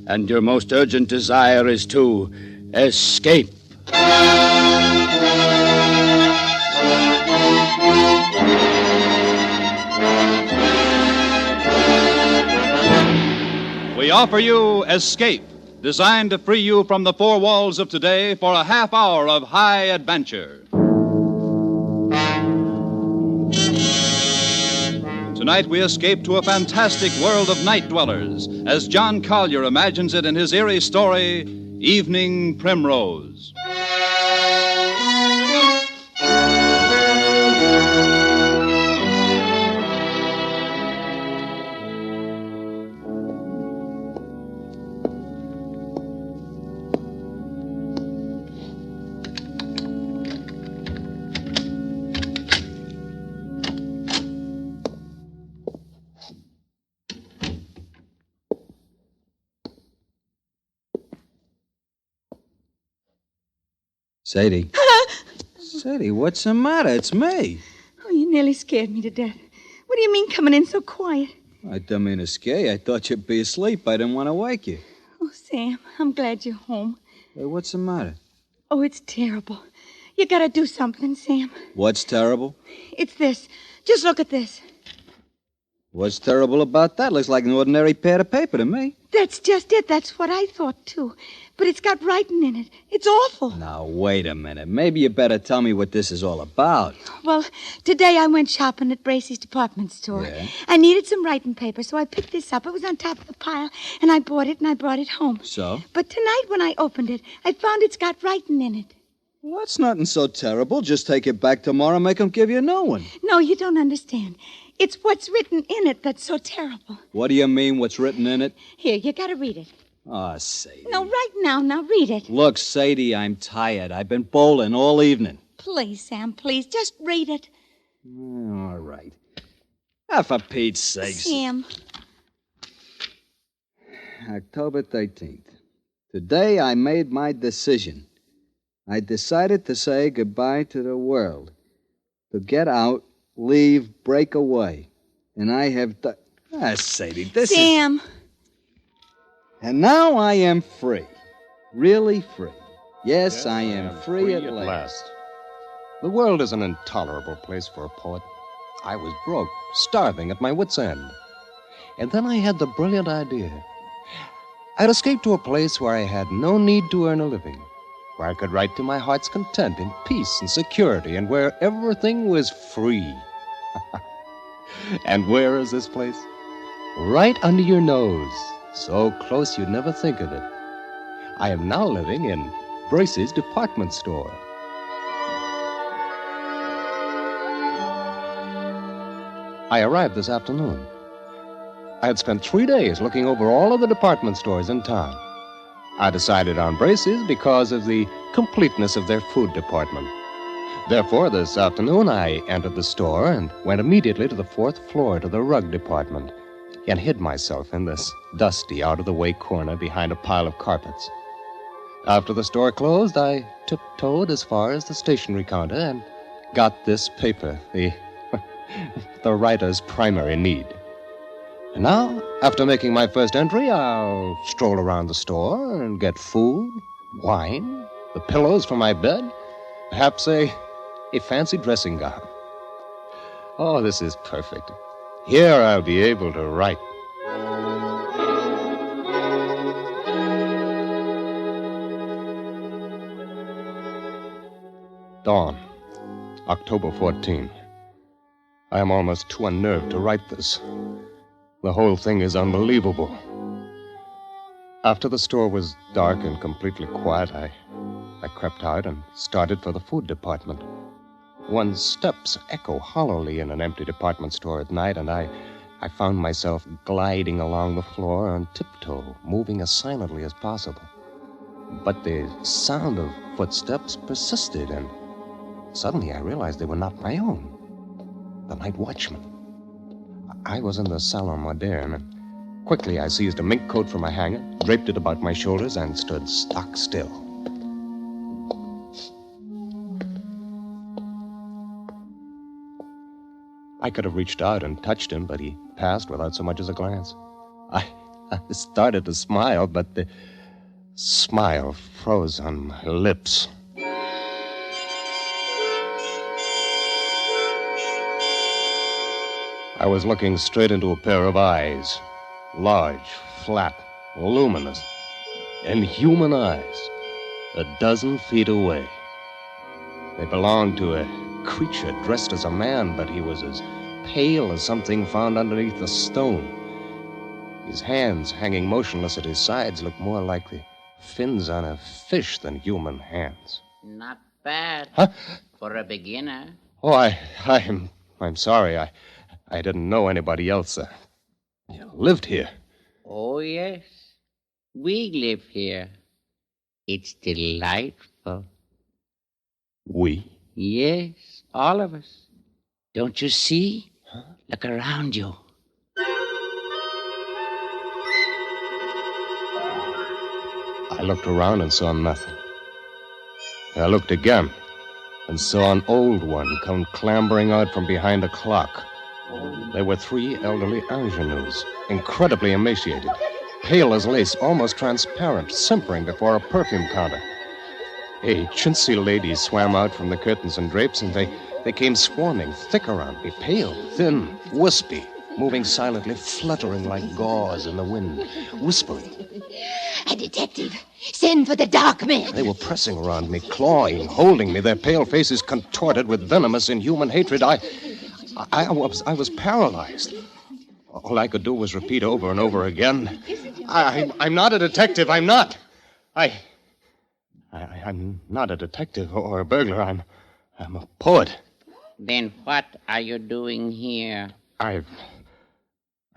And your most urgent desire is to escape. We offer you Escape, designed to free you from the four walls of today for a half hour of high adventure. Tonight we escape to a fantastic world of night dwellers, as John Collier imagines it in his eerie story, Evening Primrose. Sadie. Sadie, what's the matter? It's me. Oh, you nearly scared me to death. What do you mean coming in so quiet? I didn't mean to scare you. I thought you'd be asleep. I didn't want to wake you. Oh, Sam, I'm glad you're home. Hey, what's the matter? Oh, it's terrible. You gotta do something, Sam. What's terrible? It's this. Just look at this. What's terrible about that? Looks like an ordinary pad of paper to me. That's just it. That's what I thought, too. But it's got writing in it. It's awful. Now, wait a minute. Maybe you better tell me what this is all about. Well, today I went shopping at Bracey's department store. Yeah? I needed some writing paper, so I picked this up. It was on top of the pile, and I bought it, and I brought it home. So? But tonight when I opened it, I found it's got writing in it. Well, that's nothing so terrible. Just take it back tomorrow and make them give you a new one. No, you don't understand. It's what's written in it that's so terrible. What do you mean, what's written in it? Here, you gotta read it. Oh, Sadie. No, right now. Now read it. Look, Sadie, I'm tired. I've been bowling all evening. Please, Sam, please, just read it. All right. For Pete's sake. Sam. October 13th. Today I made my decision. I decided to say goodbye to the world. To get out, leave, break away. And I have done... Sadie, this Sam. is... And now I am free. Really free. Yes, I am free at last. The world is an intolerable place for a poet. I was broke, starving at my wits' end. And then I had the brilliant idea. I'd escape to a place where I had no need to earn a living, where I could write to my heart's content in peace and security, and where everything was free. And where is this place? Right under your nose, so close you'd never think of it. I am now living in Brace's department store. I arrived this afternoon. I had spent 3 days looking over all of the department stores in town. I decided on Brace's because of the completeness of their food department. Therefore, this afternoon, I entered the store and went immediately to the 4th floor to the rug department and hid myself in this dusty, out-of-the-way corner behind a pile of carpets. After the store closed, I tiptoed as far as the stationery counter and got this paper, the writer's primary need. And now, after making my first entry, I'll stroll around the store and get food, wine, the pillows for my bed, perhaps a fancy dressing gown. Oh, this is perfect. Here I'll be able to write. Dawn, October 14. I am almost too unnerved to write this. The whole thing is unbelievable. After the store was dark and completely quiet, I crept out and started for the food department. One's steps echo hollowly in an empty department store at night, and I found myself gliding along the floor on tiptoe, moving as silently as possible. But the sound of footsteps persisted, and suddenly I realized they were not my own. The night watchman. I was in the Salon Moderne, and quickly I seized a mink coat from my hanger, draped it about my shoulders, and stood stock still. I could have reached out and touched him, but he passed without so much as a glance. I started to smile, but the smile froze on my lips. I was looking straight into a pair of eyes, large, flat, luminous, inhuman eyes, 12 feet away. They belonged to a creature dressed as a man, but he was as pale as something found underneath a stone. His hands, hanging motionless at his sides, looked more like the fins on a fish than human hands. Not bad. Huh? For a beginner. Oh, I'm sorry. I didn't know anybody else lived here. Oh, yes. We live here. It's delightful. We? Yes, all of us. Don't you see? Huh? Look around you. I looked around and saw nothing. I looked again and saw an old one come clambering out from behind a clock. There were 3 elderly ingenues, incredibly emaciated, pale as lace, almost transparent, simpering before a perfume counter. A chintzy lady swam out from the curtains and drapes, and they came swarming thick around me, pale, thin, wispy, moving silently, fluttering like gauze in the wind, whispering. A detective. Send for the dark men. They were pressing around me, clawing, holding me, their pale faces contorted with venomous, inhuman hatred. I was paralyzed. All I could do was repeat over and over again, I'm not a detective, I'm not. I'm not a detective or a burglar, I'm a poet. Then what are you doing here? I've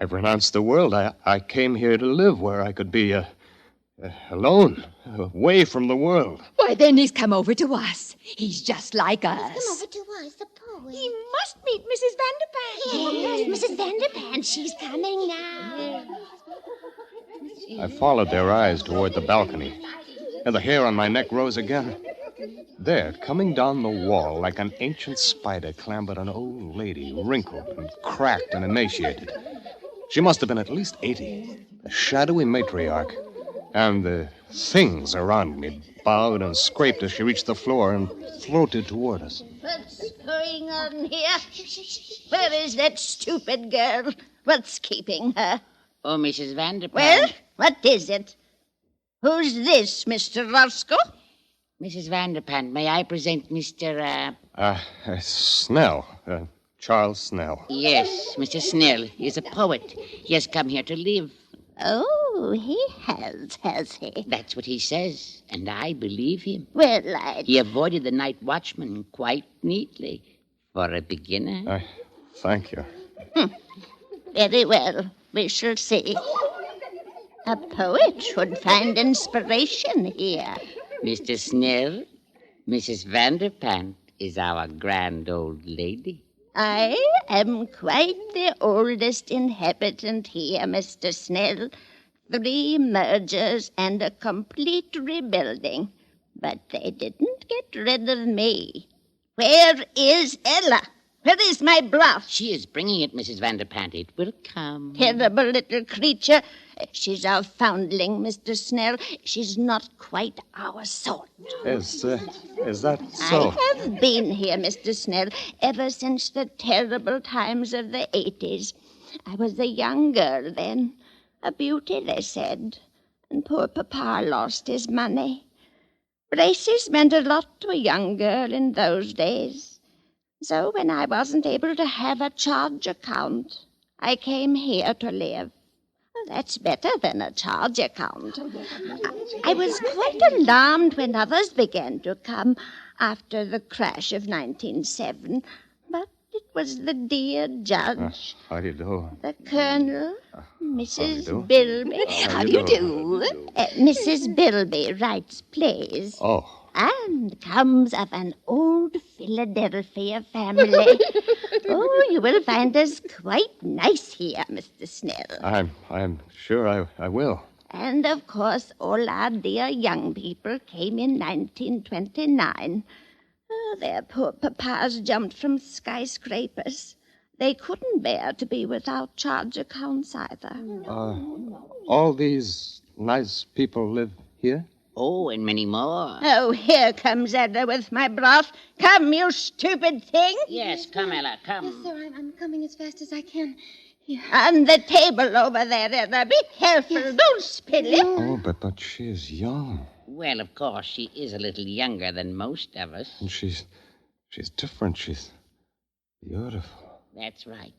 renounced the world. I came here to live where I could be alone, away from the world. Why, then he's come over to us. He's just like us. Come over to us, the poet. He must meet Mrs. Vanderpant. Yes, Mrs. Vanderpant. She's coming now. I followed their eyes toward the balcony, and the hair on my neck rose again. There, coming down the wall like an ancient spider, clambered an old lady, wrinkled and cracked and emaciated. She must have been at least 80, a shadowy matriarch. And the things around me bowed and scraped as she reached the floor and floated toward us. What's going on here? Where is that stupid girl? What's keeping her? Oh, Mrs. Vanderpant. Well, what is it? Who's this, Mr. Roscoe? Mrs. Vanderpant, may I present Mr. Snell. Charles Snell. Yes, Mr. Snell. He's a poet. He has come here to live. Oh, he has he? That's what he says, and I believe him. Well, He avoided the night watchman quite neatly. For a beginner. Thank you. Very well. We shall see. A poet should find inspiration here. Mr. Snell, Mrs. Vanderpant is our grand old lady. I am quite the oldest inhabitant here, Mr. Snell. 3 mergers and a complete rebuilding. But they didn't get rid of me. Where is Ella? Where is my broth? She is bringing it, Mrs. Vanderpant. It will come. Terrible little creature. She's our foundling, Mr. Snell. She's not quite our sort. Is that so? I have been here, Mr. Snell, ever since the terrible times of the 80s. I was a young girl then. A beauty, they said. And poor Papa lost his money. Braces meant a lot to a young girl in those days. So when I wasn't able to have a charge account, I came here to live. Well, that's better than a charge account. I was quite alarmed when others began to come after the crash of 1907. But it was the dear judge, How do you do? the colonel, Mrs. do? Bilby. How do you do? Mrs. Bilby writes plays. Oh. And comes of an old Philadelphia family. Oh, you will find us quite nice here, Mr. Snell. I'm sure I will. And, of course, all our dear young people came in 1929. Oh, their poor papas jumped from skyscrapers. They couldn't bear to be without charge accounts either. All these nice people live here? Oh, and many more. Oh, here comes Ella with my broth. Come, you stupid thing. Yes, come, Ella, come. Yes, sir, I'm coming as fast as I can. Here. On the table over there, Ella. Be careful. Yes. Don't spill it. Oh, but she is young. Well, of course, she is a little younger than most of us. And she's different. She's beautiful. That's right.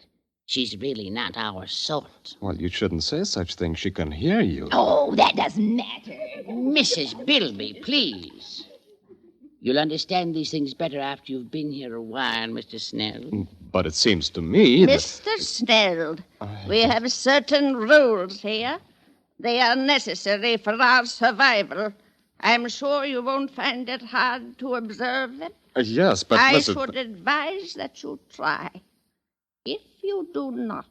She's really not our sort. Well, you shouldn't say such things. She can hear you. Oh, that doesn't matter. Mrs. Bilby, please. You'll understand these things better after you've been here a while, Mr. Snell. But it seems to me that... Mr. Snell, we have certain rules here. They are necessary for our survival. I'm sure you won't find it hard to observe them. Yes, but I listen... should advise that you try. If you do not,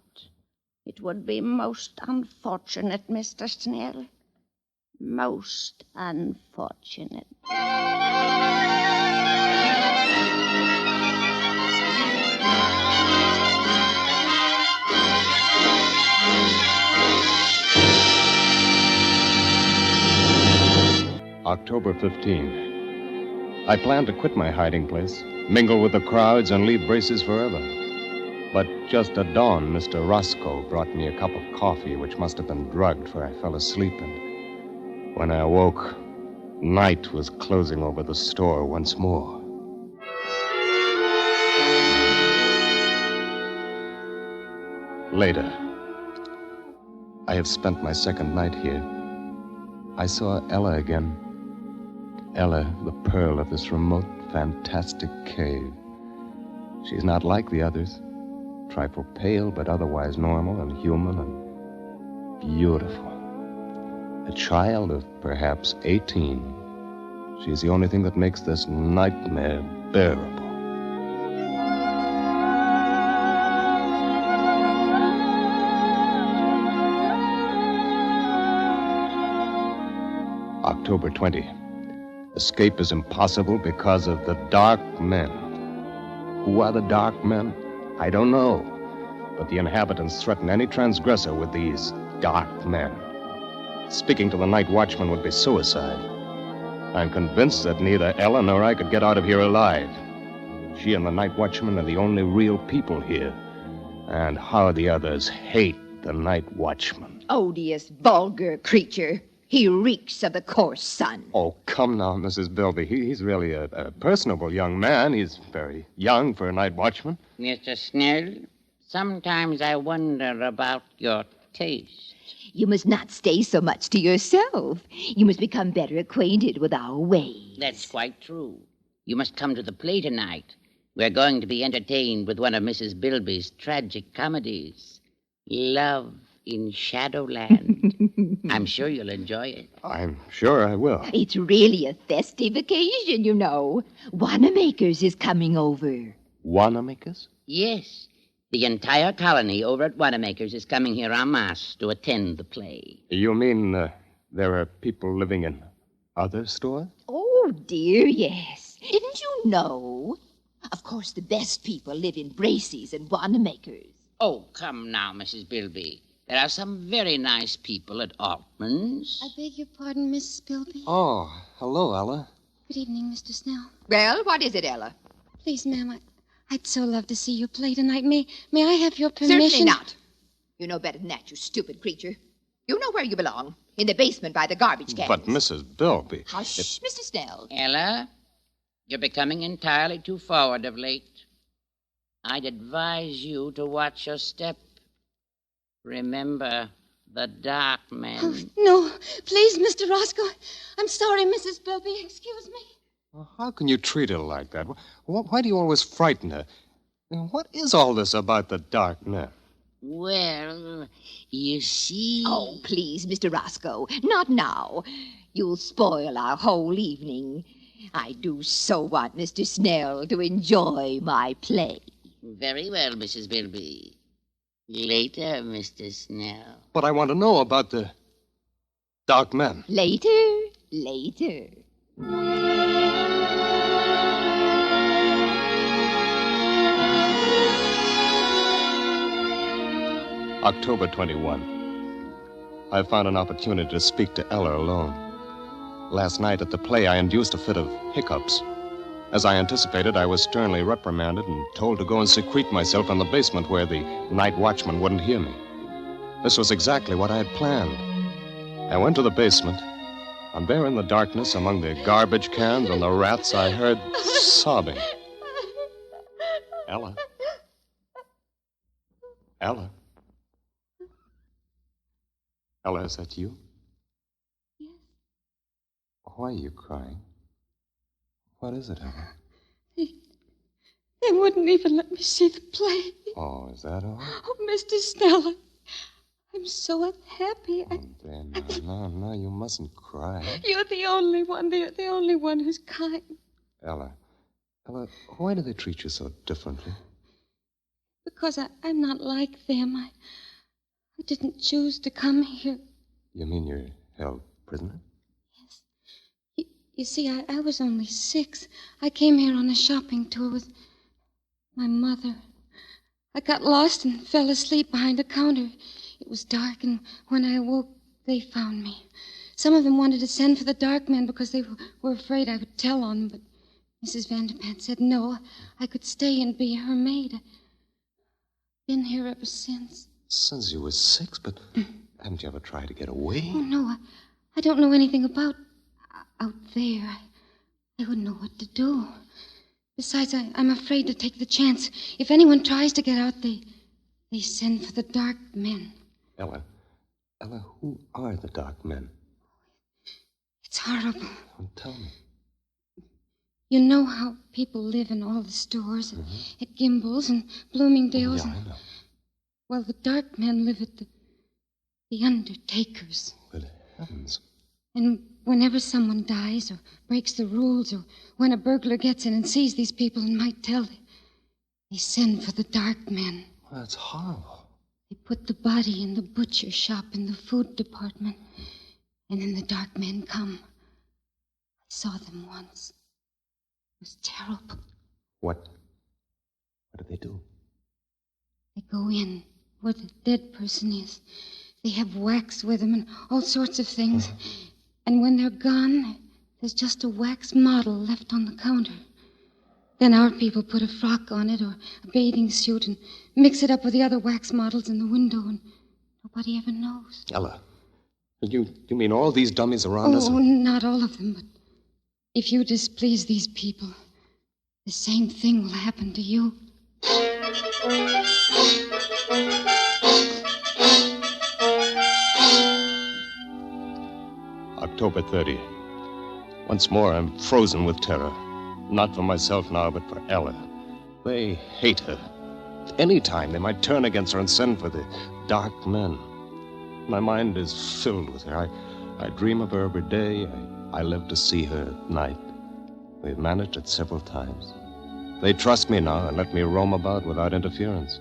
it would be most unfortunate, Mr. Snell. Most unfortunate. October 15. I planned to quit my hiding place, mingle with the crowds, and leave Braces forever. But just at dawn, Mr. Roscoe brought me a cup of coffee, which must have been drugged, for I fell asleep. And when I awoke, night was closing over the store once more. Later, I have spent my second night here. I saw Ella again. Ella, the pearl of this remote, fantastic cave. She's not like the others. Trifle pale, but otherwise normal and human and beautiful. A child of perhaps 18. She's the only thing that makes this nightmare bearable. October 20. Escape is impossible because of the dark men. Who are the dark men? I don't know. But the inhabitants threaten any transgressor with these dark men. Speaking to the night watchman would be suicide. I'm convinced that neither Ella nor I could get out of here alive. She and the night watchman are the only real people here. And how the others hate the night watchman. Odious, vulgar creature. He reeks of the coarse sun. Oh, come now, Mrs. Bilby. He's really a personable young man. He's very young for a night watchman. Mr. Snell, sometimes I wonder about your taste. You must not stay so much to yourself. You must become better acquainted with our ways. That's quite true. You must come to the play tonight. We're going to be entertained with one of Mrs. Bilby's tragic comedies, Love in Shadowland. I'm sure you'll enjoy it. I'm sure I will. It's really a festive occasion, you know. Wanamaker's is coming over. Wanamaker's? Yes. The entire colony over at Wanamaker's is coming here en masse to attend the play. You mean there are people living in other stores? Oh, dear, yes. Didn't you know? Of course, the best people live in Bracey's and Wanamaker's. Oh, come now, Mrs. Bilby. There are some very nice people at Altman's. I beg your pardon, Mrs. Bilby. Oh, hello, Ella. Good evening, Mr. Snell. Well, what is it, Ella? Please, ma'am, I'd so love to see you play tonight. May I have your permission? Certainly not. You know better than that, you stupid creature. You know where you belong. In the basement by the garbage cans. But, Mrs. Bilby... Hush, Mr. Snell. Ella, you're becoming entirely too forward of late. I'd advise you to watch your step. Remember the dark men. Oh, no, please, Mr. Roscoe. I'm sorry, Mrs. Bilby. Excuse me. Well, how can you treat her like that? Why do you always frighten her? What is all this about the dark men? Well, you see... Oh, please, Mr. Roscoe, not now. You'll spoil our whole evening. I do so want Mr. Snell to enjoy my play. Very well, Mrs. Bilby. Later, Mr. Snell. But I want to know about the dark men. Later. October 21. I found an opportunity to speak to Ella alone. Last night at the play, I induced a fit of hiccups. As I anticipated, I was sternly reprimanded and told to go and secrete myself in the basement where the night watchman wouldn't hear me. This was exactly what I had planned. I went to the basement, and there in the darkness, among the garbage cans and the rats, I heard sobbing. Ella? Ella? Ella, is that you? Yes. Why are you crying? What is it, Ella? They wouldn't even let me see the play. Oh, is that all? Oh, Mr. Snell, I'm so happy. No, you mustn't cry. You're the only one who's kind. Ella, why do they treat you so differently? Because I'm not like them. I didn't choose to come here. You mean you're held prisoner? You see, I was only 6. I came here on a shopping tour with my mother. I got lost and fell asleep behind a counter. It was dark, and when I awoke, they found me. Some of them wanted to send for the dark men because they were afraid I would tell on them, but Mrs. Vanderpant said no. I could stay and be her maid. Been here ever since. Since you were 6, but haven't you ever tried to get away? Oh, no, I don't know anything about out there. I wouldn't know what to do. Besides, I'm afraid to take the chance. If anyone tries to get out, they send for the dark men. Ella, who are the dark men? It's horrible. Well, tell me. You know how people live in all the stores, at Gimbel's and Bloomingdale's. Yeah, I know. Well, the dark men live at the undertakers. Good heavens. And whenever someone dies or breaks the rules or when a burglar gets in and sees these people and might tell, they send for the dark men. Well, that's horrible. They put the body in the butcher shop in the food department. And then the dark men come. I saw them once. It was terrible. What do they do? They go in where the dead person is. They have wax with them and all sorts of things. And when they're gone, there's just a wax model left on the counter. Then our people put a frock on it or a bathing suit and mix it up with the other wax models in the window, and nobody ever knows. Ella, you mean all these dummies around us? Oh, not all of them, but if you displease these people, the same thing will happen to you. October 30. Once more, I'm frozen with terror. Not for myself now, but for Ella. They hate her. At any time, they might turn against her and send for the dark men. My mind is filled with her. I dream of her every day. I live to see her at night. We've managed it several times. They trust me now and let me roam about without interference.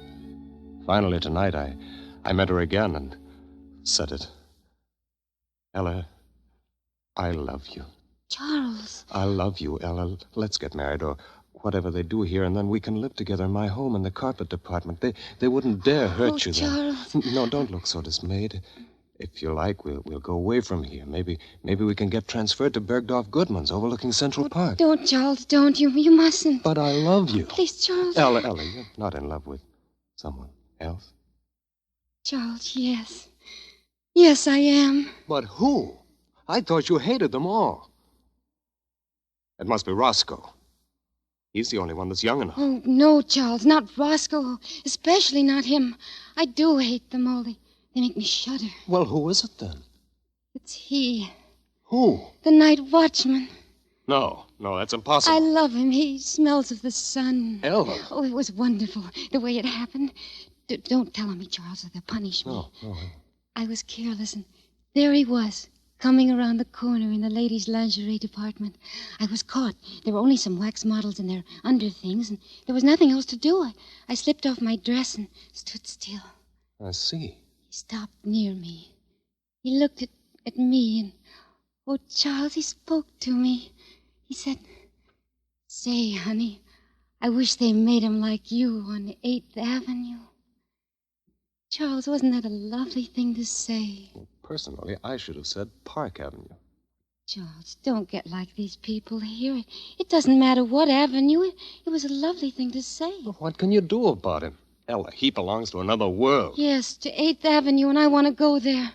Finally, tonight, I met her again and said it. Ella, I love you. Charles. I love you, Ella. Let's get married, or whatever they do here, and then we can live together in my home in the carpet department. They wouldn't dare hurt you then. Charles. No, don't look so dismayed. If you like, we'll go away from here. Maybe we can get transferred to Bergdorf Goodman's overlooking Central Park. Don't, Charles, don't. You mustn't. But I love you. Please, Charles. Ella, you're not in love with someone else? Charles, yes. Yes, I am. But who? I thought you hated them all. It must be Roscoe. He's the only one that's young enough. Oh, no, Charles, not Roscoe. Especially not him. I do hate them all. They make me shudder. Well, who is it then? It's he. Who? The night watchman. No, that's impossible. I love him. He smells of the sun. Ella. Oh, it was wonderful, the way it happened. Don't tell me, Charles, or they'll punish me. No. I was careless, and there he was, coming around the corner in the ladies' lingerie department. I was caught. There were only some wax models and their underthings, and there was nothing else to do. I slipped off my dress and stood still. I see. He stopped near me. He looked at me, and, oh, Charles, he spoke to me. He said, "Say, honey, I wish they made him like you on 8th Avenue." Charles, wasn't that a lovely thing to say? Personally, I should have said Park Avenue. Charles, don't get like these people here. It doesn't matter what avenue. It was a lovely thing to say. Well, what can you do about him? Ella, he belongs to another world. Yes, to 8th Avenue, and I want to go there.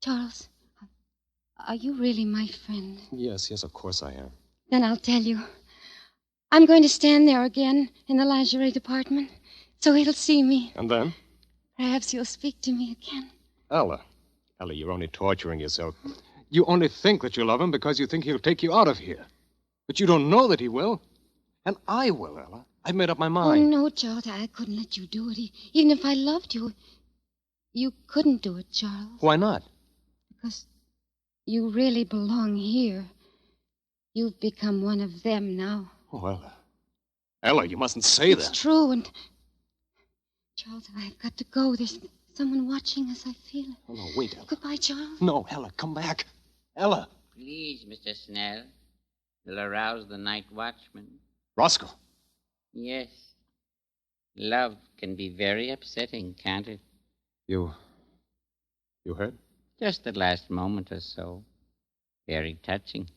Charles, are you really my friend? Yes, of course I am. Then I'll tell you. I'm going to stand there again in the lingerie department, so he'll see me. And then? Perhaps he'll speak to me again. Ella, you're only torturing yourself. You only think that you love him because you think he'll take you out of here. But you don't know that he will. And I will, Ella. I've made up my mind. Oh, no, Charles, I couldn't let you do it. Even if I loved you, you couldn't do it, Charles. Why not? Because you really belong here. You've become one of them now. Oh, Ella, you mustn't say that. It's true, and... Charles, I've got to go. There's someone watching us, I feel it. Oh, no, wait, Ella. Goodbye, Charles. No, Ella, come back. Ella. Please, Mr. Snell. You'll arouse the night watchman. Roscoe. Yes. Love can be very upsetting, can't it? You heard? Just the last moment or so. Very touching.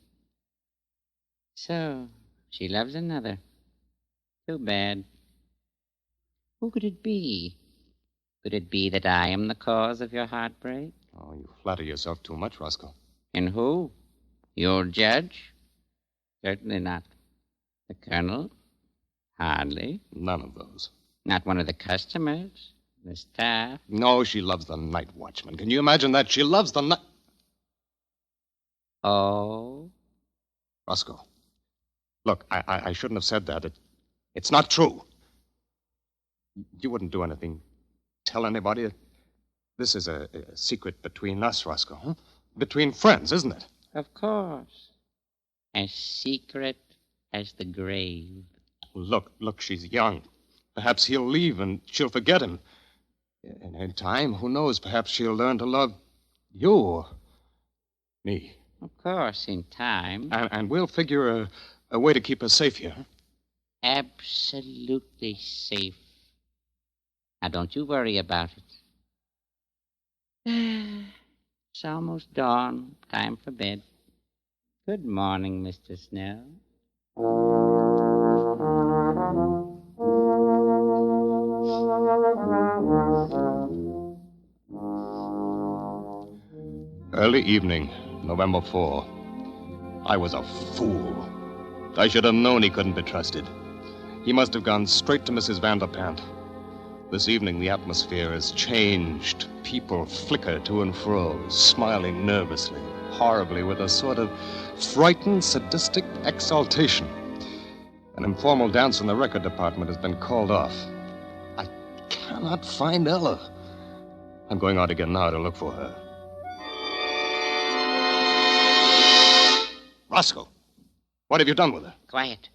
So, she loves another. Too bad. Who could it be? Could it be that I am the cause of your heartbreak? Oh, you flatter yourself too much, Roscoe. And who? Your judge? Certainly not. The colonel? Hardly. None of those. Not one of the customers? The staff? No, she loves the night watchman. Can you imagine that? She loves the night... Oh? Roscoe, look, I shouldn't have said that. It's not true. You wouldn't do anything. Tell anybody. This is a secret between us, Roscoe. Huh? Between friends, isn't it? Of course. As secret as the grave. Look, she's young. Perhaps he'll leave and she'll forget him. In time, who knows, perhaps she'll learn to love you or me. Of course, in time. And we'll figure a way to keep her safe here. Absolutely safe. Now, don't you worry about it. It's almost dawn. Time for bed. Good morning, Mr. Snell. Early evening, November 4. I was a fool. I should have known he couldn't be trusted. He must have gone straight to Mrs. Vanderpant. This evening, the atmosphere has changed. People flicker to and fro, smiling nervously, horribly, with a sort of frightened, sadistic exaltation. An informal dance in the record department has been called off. I cannot find Ella. I'm going out again now to look for her. Roscoe, what have you done with her? Quiet,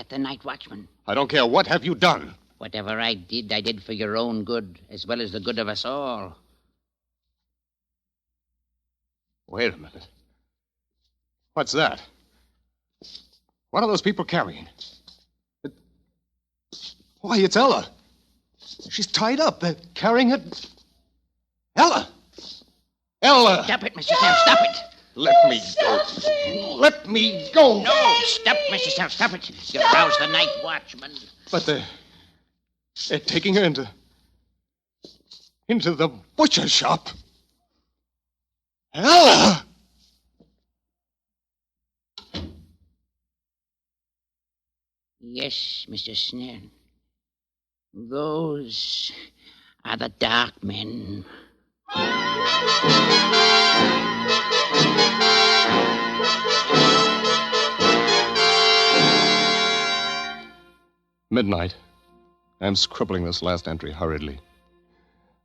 the night watchman. I don't care. What have you done? Whatever I did for your own good, as well as the good of us all. Wait a minute. What's that? What are those people carrying? Why, it's Ella. She's tied up. They're carrying her. Ella! Ella! Stop it, Mr. Snell, stop it! Let me go. Let me go. No, stop, Mr. Snell, stop it. You rouse the night watchman. But they're taking her into the butcher shop. Ella! Yes, Mr. Snell. Those are the dark men. Midnight. I'm scribbling this last entry hurriedly.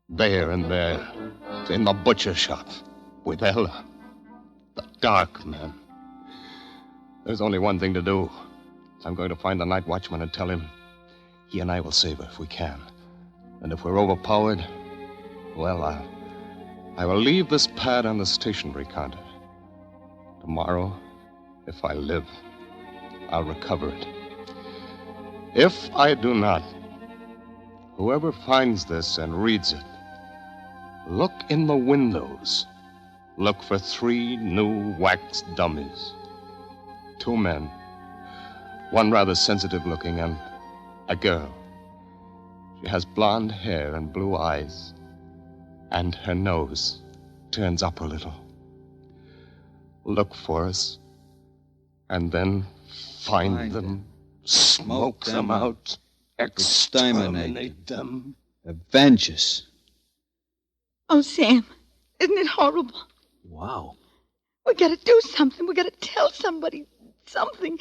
There and there, in the butcher shop, with Ella, the dark man. There's only one thing to do. I'm going to find the night watchman and tell him he and I will save her if we can. And if we're overpowered, well, I will leave this pad on the stationery counter. Tomorrow, if I live, I'll recover it. If I do not, whoever finds this and reads it, look in the windows. Look for 3 new wax dummies. 2 men, one rather sensitive-looking and a girl. She has blonde hair and blue eyes, and her nose turns up a little. Look for us, and then find them. Smoke them out. Exterminate them. Avenge us. Oh, Sam, isn't it horrible? Wow. We gotta do something. We gotta tell somebody something.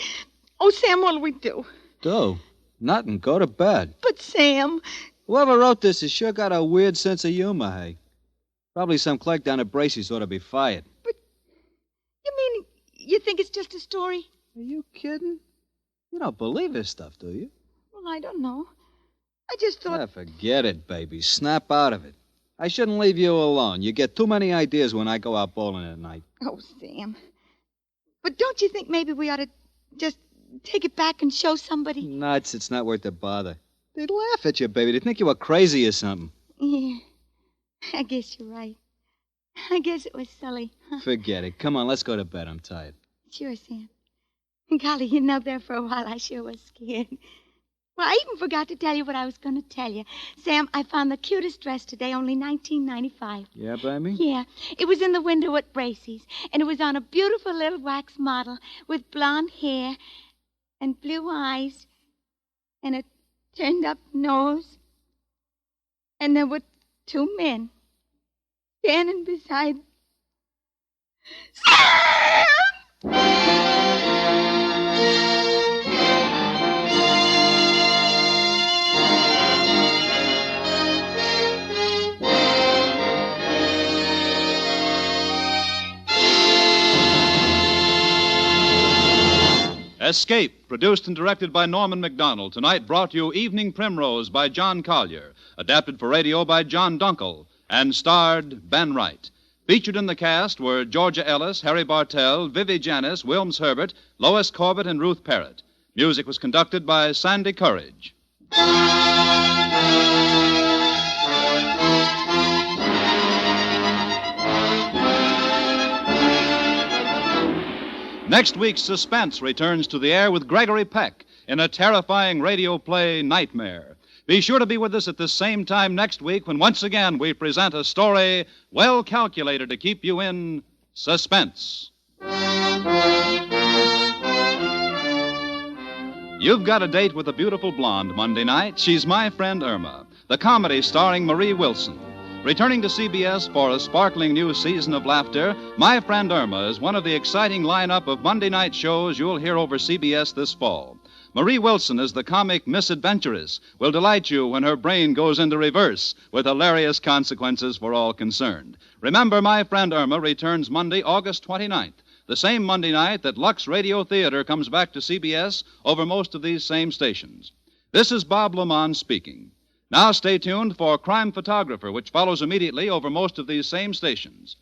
Oh, Sam, what'll we do? Do? Nothing. Go to bed. But, Sam... Whoever wrote this has sure got a weird sense of humor, hey? Probably some clerk down at Bracey's ought to be fired. But, you mean you think it's just a story? Are you kidding? You don't believe this stuff, do you? Well, I don't know. I just thought... Ah, forget it, baby. Snap out of it. I shouldn't leave you alone. You get too many ideas when I go out bowling at night. Oh, Sam. But don't you think maybe we ought to just take it back and show somebody? Nuts. It's not worth the bother. They'd laugh at you, baby. They'd think you were crazy or something. Yeah. I guess you're right. I guess it was silly. Forget it. Come on, let's go to bed. I'm tired. Sure, Sam. Golly, you know there for a while I sure was scared. Well, I even forgot to tell you what I was going to tell you. Sam, I found the cutest dress today, only $19.95. Yeah, Bambi? Yeah. It was in the window at Bracey's, and it was on a beautiful little wax model with blonde hair and blue eyes and a turned-up nose. And there were two men standing beside Sam! Escape, produced and directed by Norman MacDonald, tonight brought you Evening Primrose by John Collier, adapted for radio by John Dunkel, and starred Ben Wright. Featured in the cast were Georgia Ellis, Harry Bartell, Vivi Janis, Wilms Herbert, Lois Corbett, and Ruth Parrott. Music was conducted by Sandy Courage. Next week's Suspense returns to the air with Gregory Peck in a terrifying radio play, Nightmare. Be sure to be with us at the same time next week when once again we present a story well calculated to keep you in suspense. You've got a date with a beautiful blonde Monday night. She's My Friend Irma, the comedy starring Marie Wilson. Returning to CBS for a sparkling new season of laughter, My Friend Irma is one of the exciting lineup of Monday night shows you'll hear over CBS this fall. Marie Wilson as the comic misadventuress will delight you when her brain goes into reverse with hilarious consequences for all concerned. Remember, My Friend Irma returns Monday, August 29th, the same Monday night that Lux Radio Theater comes back to CBS over most of these same stations. This is Bob Lamont speaking. Now stay tuned for Crime Photographer, which follows immediately over most of these same stations.